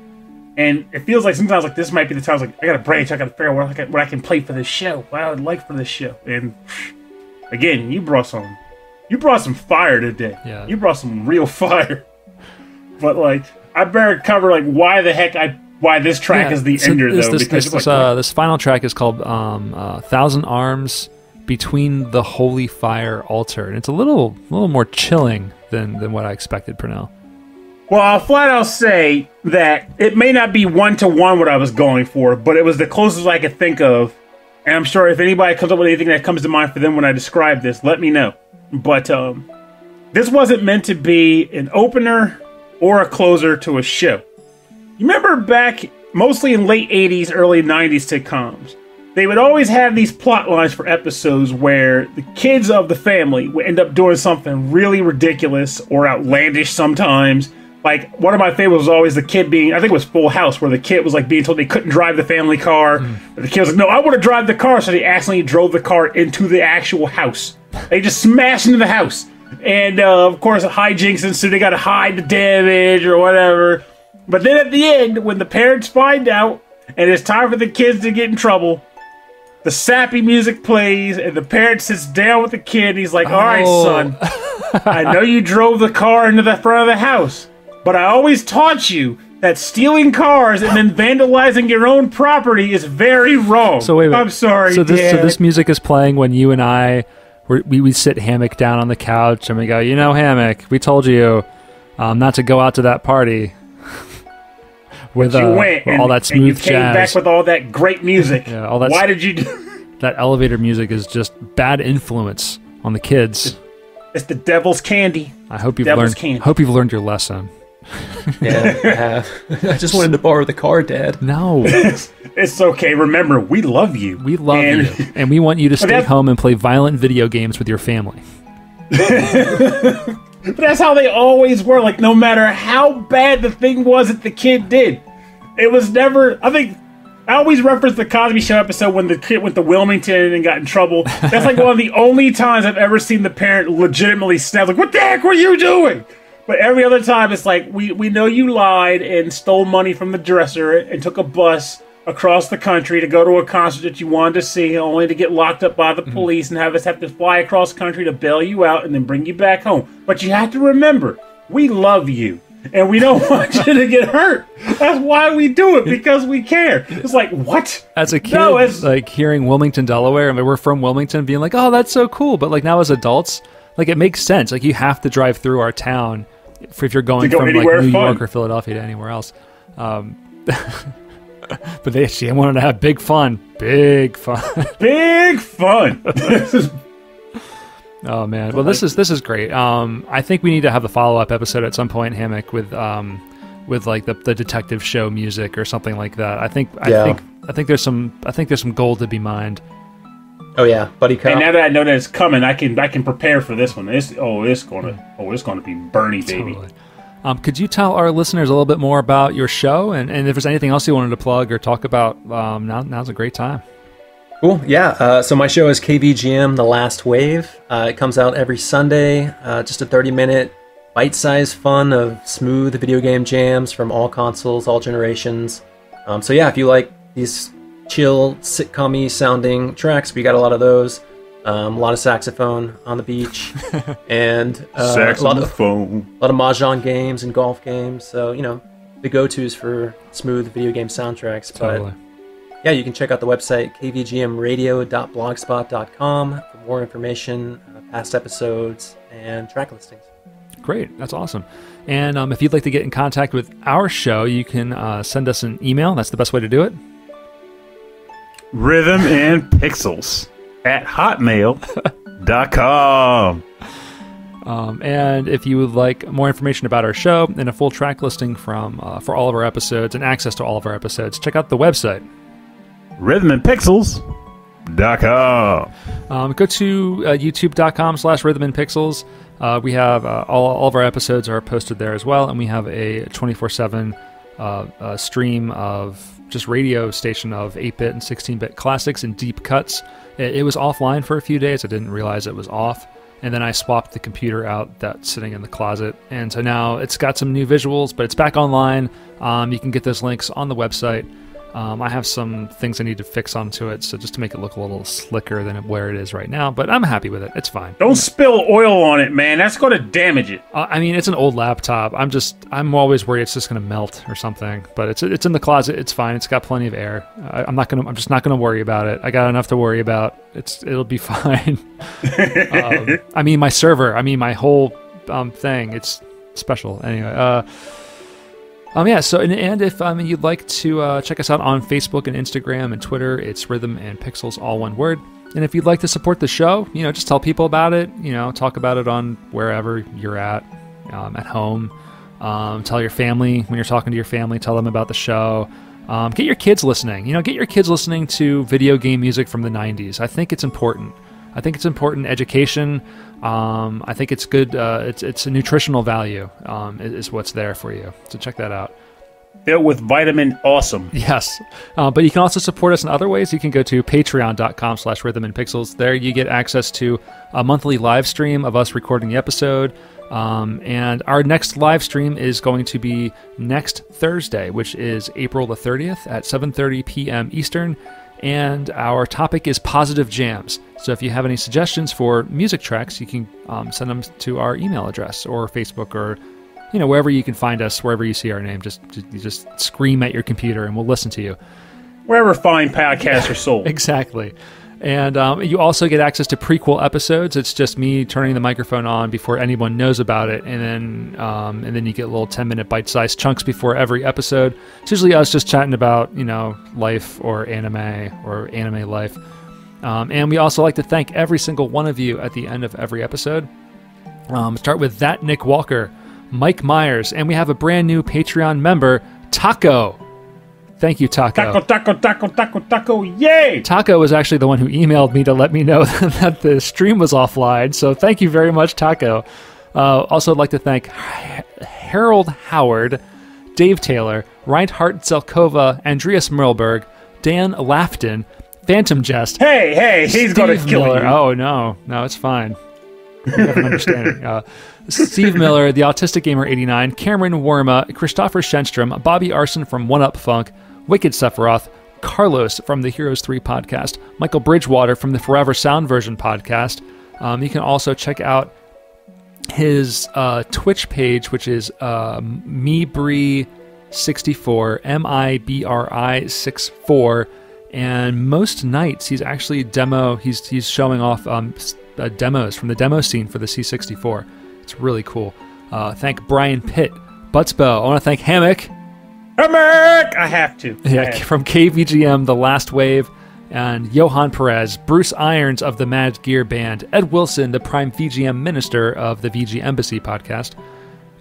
And it feels like sometimes like this might be the time like, I gotta branch, I gotta figure out what I can play for this show, what I would like for this show. And again, you brought some fire today. Yeah. You brought some real fire. But like, I better cover like why this track is the ender though. This final track is called Thousand Arms Between the Holy Fire Altar, and it's a little more chilling than what I expected, Pernell. Well, I'll flat out say that it may not be 1-to-1 what I was going for, but it was the closest I could think of. And I'm sure if anybody comes up with anything that comes to mind for them when I describe this, let me know. But this wasn't meant to be an opener or a closer to a show. You remember back, mostly in late 80s, early 90s sitcoms, they would always have these plot lines for episodes where the kids of the family would end up doing something really ridiculous or outlandish sometimes. Like, one of my favorites was always the kid being, I think it was Full House, where the kid was like being told they couldn't drive the family car. But the kid was like, no, I want to drive the car. So they accidentally drove the car into the actual house. They just smashed into the house. And, of course, hijinks ensue. They got to hide the damage or whatever. But then at the end, when the parents find out and it's time for the kids to get in trouble, the sappy music plays and the parent sits down with the kid. And he's like, all right, son, I know you drove the car into the front of the house, but I always taught you that stealing cars and then vandalizing your own property is very wrong. So wait a minute. I'm sorry, so Dad. this music is playing when you and I, we sit Hammock down on the couch and we go, you know, Hammock, we told you not to go out to that party with you went all that smooth and you came jazz. back with all that great music. Yeah, all that. Why did you do that? Elevator music is just bad influence on the kids. It's the devil's candy. I hope you've Devil's learned. candy. Hope you've learned your lesson. Yeah, I have. I just wanted to borrow the car, Dad. No, It's okay. Remember, we love you. we love you, and we want you to stay home and play violent video games with your family. But that's how they always were. Like, no matter how bad the thing was that the kid did, it was never. I think I always reference the Cosby Show episode when the kid went to Wilmington and got in trouble. That's like one of the only times I've ever seen the parent legitimately snap, like, "What the heck were you doing?" But every other time, it's like, we know you lied and stole money from the dresser and took a bus across the country to go to a concert that you wanted to see, only to get locked up by the police and have us have to fly across country to bail you out and then bring you back home. But you have to remember, we love you. And we don't want you to get hurt. That's why we do it, because we care. It's like, what? As a kid, like hearing Wilmington, Delaware, I mean, we're from Wilmington, being like, oh, that's so cool. But like now as adults, like it makes sense. Like you have to drive through our town if you're going from like New York or Philadelphia to anywhere else. But she wanted to have big fun. Big fun. Big fun. Oh man, well this is great. I think we need to have a follow-up episode at some point, Hammock, with like the detective show music or something like that. I think there's some gold to be mined. Oh yeah, buddy cop. And now that I know that it's coming, I can prepare for this one. It's gonna be Bernie, baby. Totally. Could you tell our listeners a little bit more about your show, and if there's anything else you wanted to plug or talk about? Now's a great time. Cool, yeah. So my show is KVGM The Last Wave. It comes out every Sunday, just a 30-minute bite-sized fun of smooth video game jams from all consoles, all generations. So yeah, if you like these chill, sitcom-y sounding tracks, we got a lot of those. A lot of saxophone on the beach, and a lot of Mahjong games and golf games. So, the go-tos for smooth video game soundtracks. Totally. But yeah, you can check out the website kvgmradio.blogspot.com for more information, past episodes, and track listings. Great, that's awesome. And if you'd like to get in contact with our show, you can send us an email. That's the best way to do it. Rhythm and Pixels at hotmail.com. And if you would like more information about our show and a full track listing for all of our episodes and access to all of our episodes, check out the website. rhythmandpixels.com. Go to youtube.com/rhythmandpixels. We have all of our episodes are posted there as well, and we have a 24/7 stream of just radio station of 8-bit and 16-bit classics and deep cuts. It was offline for a few days. I didn't realize it was off. And then I swapped the computer out that's sitting in the closet. And so now it's got some new visuals, but it's back online. You can get those links on the website. I have some things I need to fix onto it, so just to make it look a little slicker than where it is right now. But I'm happy with it. It's fine. Don't spill oil on it, man. That's going to damage it. I mean, it's an old laptop. I'm always worried it's just going to melt or something. But it's in the closet. It's fine. It's got plenty of air. I'm just not going to worry about it. I got enough to worry about. It'll be fine. I mean, my server. I mean, my whole thing. It's special. Anyway. Yeah, so, and if you'd like to check us out on Facebook and Instagram and Twitter, it's Rhythm and Pixels, all one word. And if you'd like to support the show, just tell people about it, talk about it on wherever you're at home. Tell your family, when you're talking to your family, tell them about the show. Get your kids listening, get your kids listening to video game music from the 90s. I think it's important. Education. I think it's good. It's a nutritional value is what's there for you. So check that out. Filled with vitamin awesome. Yes. But you can also support us in other ways. You can go to patreon.com/rhythmandpixels. There you get access to a monthly live stream of us recording the episode. And our next live stream is going to be next Thursday, which is April the 30th at 7:30 p.m. Eastern. And our topic is positive jams. So if you have any suggestions for music tracks, you can send them to our email address or Facebook or wherever you can find us, wherever you see our name. Just scream at your computer and we'll listen to you. Wherever fine podcasts are sold. Exactly. And you also get access to prequel episodes. It's just me turning the microphone on before anyone knows about it, and then you get little 10-minute bite-sized chunks before every episode. It's usually us just chatting about life or anime life. And we also like to thank every single one of you at the end of every episode. Start with that Nick Walker, Mike Myers, and we have a brand new Patreon member, Taco. Thank you, Taco. Taco, yay! Taco was actually the one who emailed me to let me know that the stream was offline, so thank you very much, Taco. Also, I'd like to thank Harold Howard, Dave Taylor, Reinhard Zelkova, Andreas Merlberg, Dan Lafton, Phantom Jest. Hey, he's going to kill Miller. you. Oh, no, it's fine. You have an understanding. Steve Miller, The Autistic Gamer 89, Cameron Worma, Christopher Shenstrom, Bobby Arson from One Up Funk, Wicked Sephiroth, Carlos from the Heroes 3 podcast, Michael Bridgewater from the Forever Sound Version podcast. You can also check out his Twitch page, which is Mibri64, MIBRI64, and most nights he's actually he's showing off demos from the demo scene for the C64. It's really cool. Thank Brian Pitt, Buttsbo. I want to thank Hammock. I have to. From KVGM The Last Wave, and Johan Perez, Bruce Irons of the Mad Gear Band, Ed Wilson, the Prime VGM Minister of the VG Embassy podcast,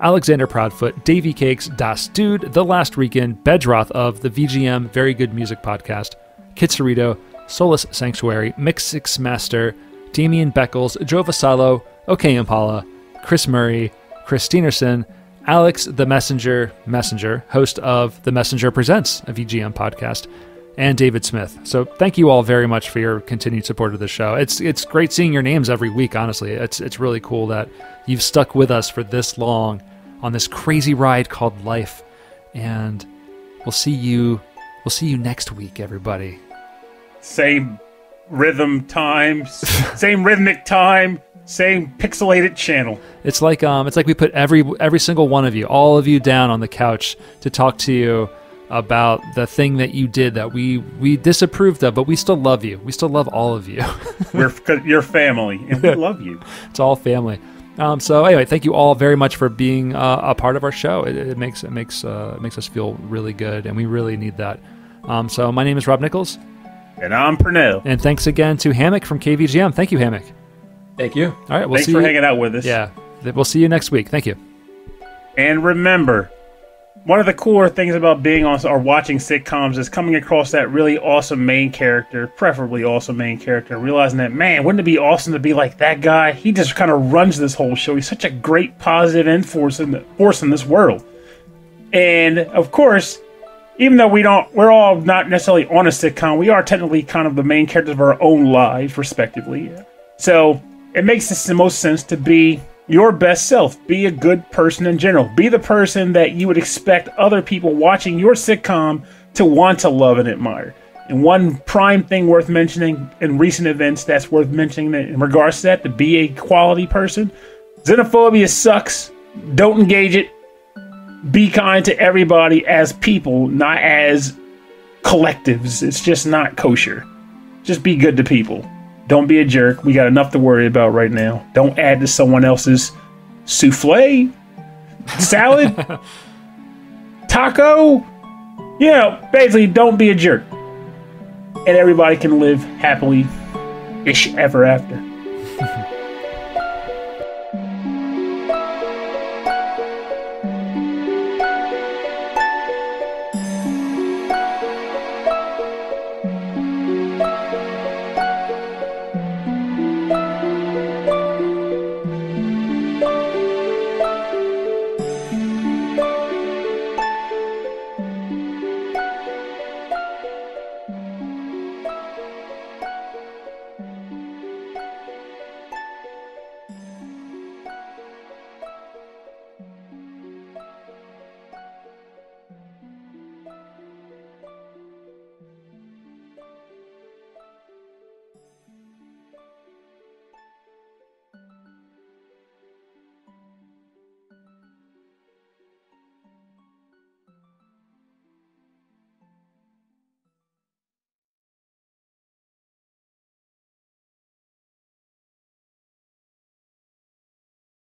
Alexander Proudfoot, Davey Cakes, Das Dude, The Last Weekend, Bedroth of the VGM Very Good Music podcast, Kitsurito, Solus Sanctuary, Mixix Master, Damian Beckles, Joe Vasallo, OK Impala, Chris Murray, Chris Steenerson, Alex the Messenger, host of The Messenger Presents, a VGM podcast, and David Smith. So thank you all very much for your continued support of the show. It's great seeing your names every week, honestly. It's really cool that you've stuck with us for this long on this crazy ride called life. And we'll see you next week, everybody. Same rhythm time, same rhythmic time, same pixelated channel. It's like we put every single one of you, all of you, down on the couch to talk to you about the thing that you did that we disapproved of, but we still love you. We still love all of you. You're family, and we love you. It's all family. So anyway, thank you all very much for being a part of our show. It makes us feel really good, and we really need that. So my name is Rob Nichols. And I'm Pernell. And thanks again to Hammock from KVGM. Thank you, Hammock. Thank you. All right, Thanks for hanging out with us. Yeah, we'll see you next week. Thank you. And remember, one of the cooler things about being on or watching sitcoms is coming across that really awesome main character, preferably awesome main character, realizing that, man, wouldn't it be awesome to be like that guy? He just kind of runs this whole show. He's such a great positive force in this world. And of course, even though we're all not necessarily on a sitcom, we are technically kind of the main characters of our own lives, respectively. So it makes the most sense to be your best self. Be a good person in general. Be the person that you would expect other people watching your sitcom to want to love and admire. And one prime thing worth mentioning in recent events that's worth mentioning in regards to that, to be a quality person, xenophobia sucks. Don't engage it. Be kind to everybody as people, not as collectives. It's just not kosher. Just be good to people. Don't be a jerk. We got enough to worry about right now. Don't add to someone else's souffle, salad, taco. You know, basically, don't be a jerk. And everybody can live happily-ish ever after.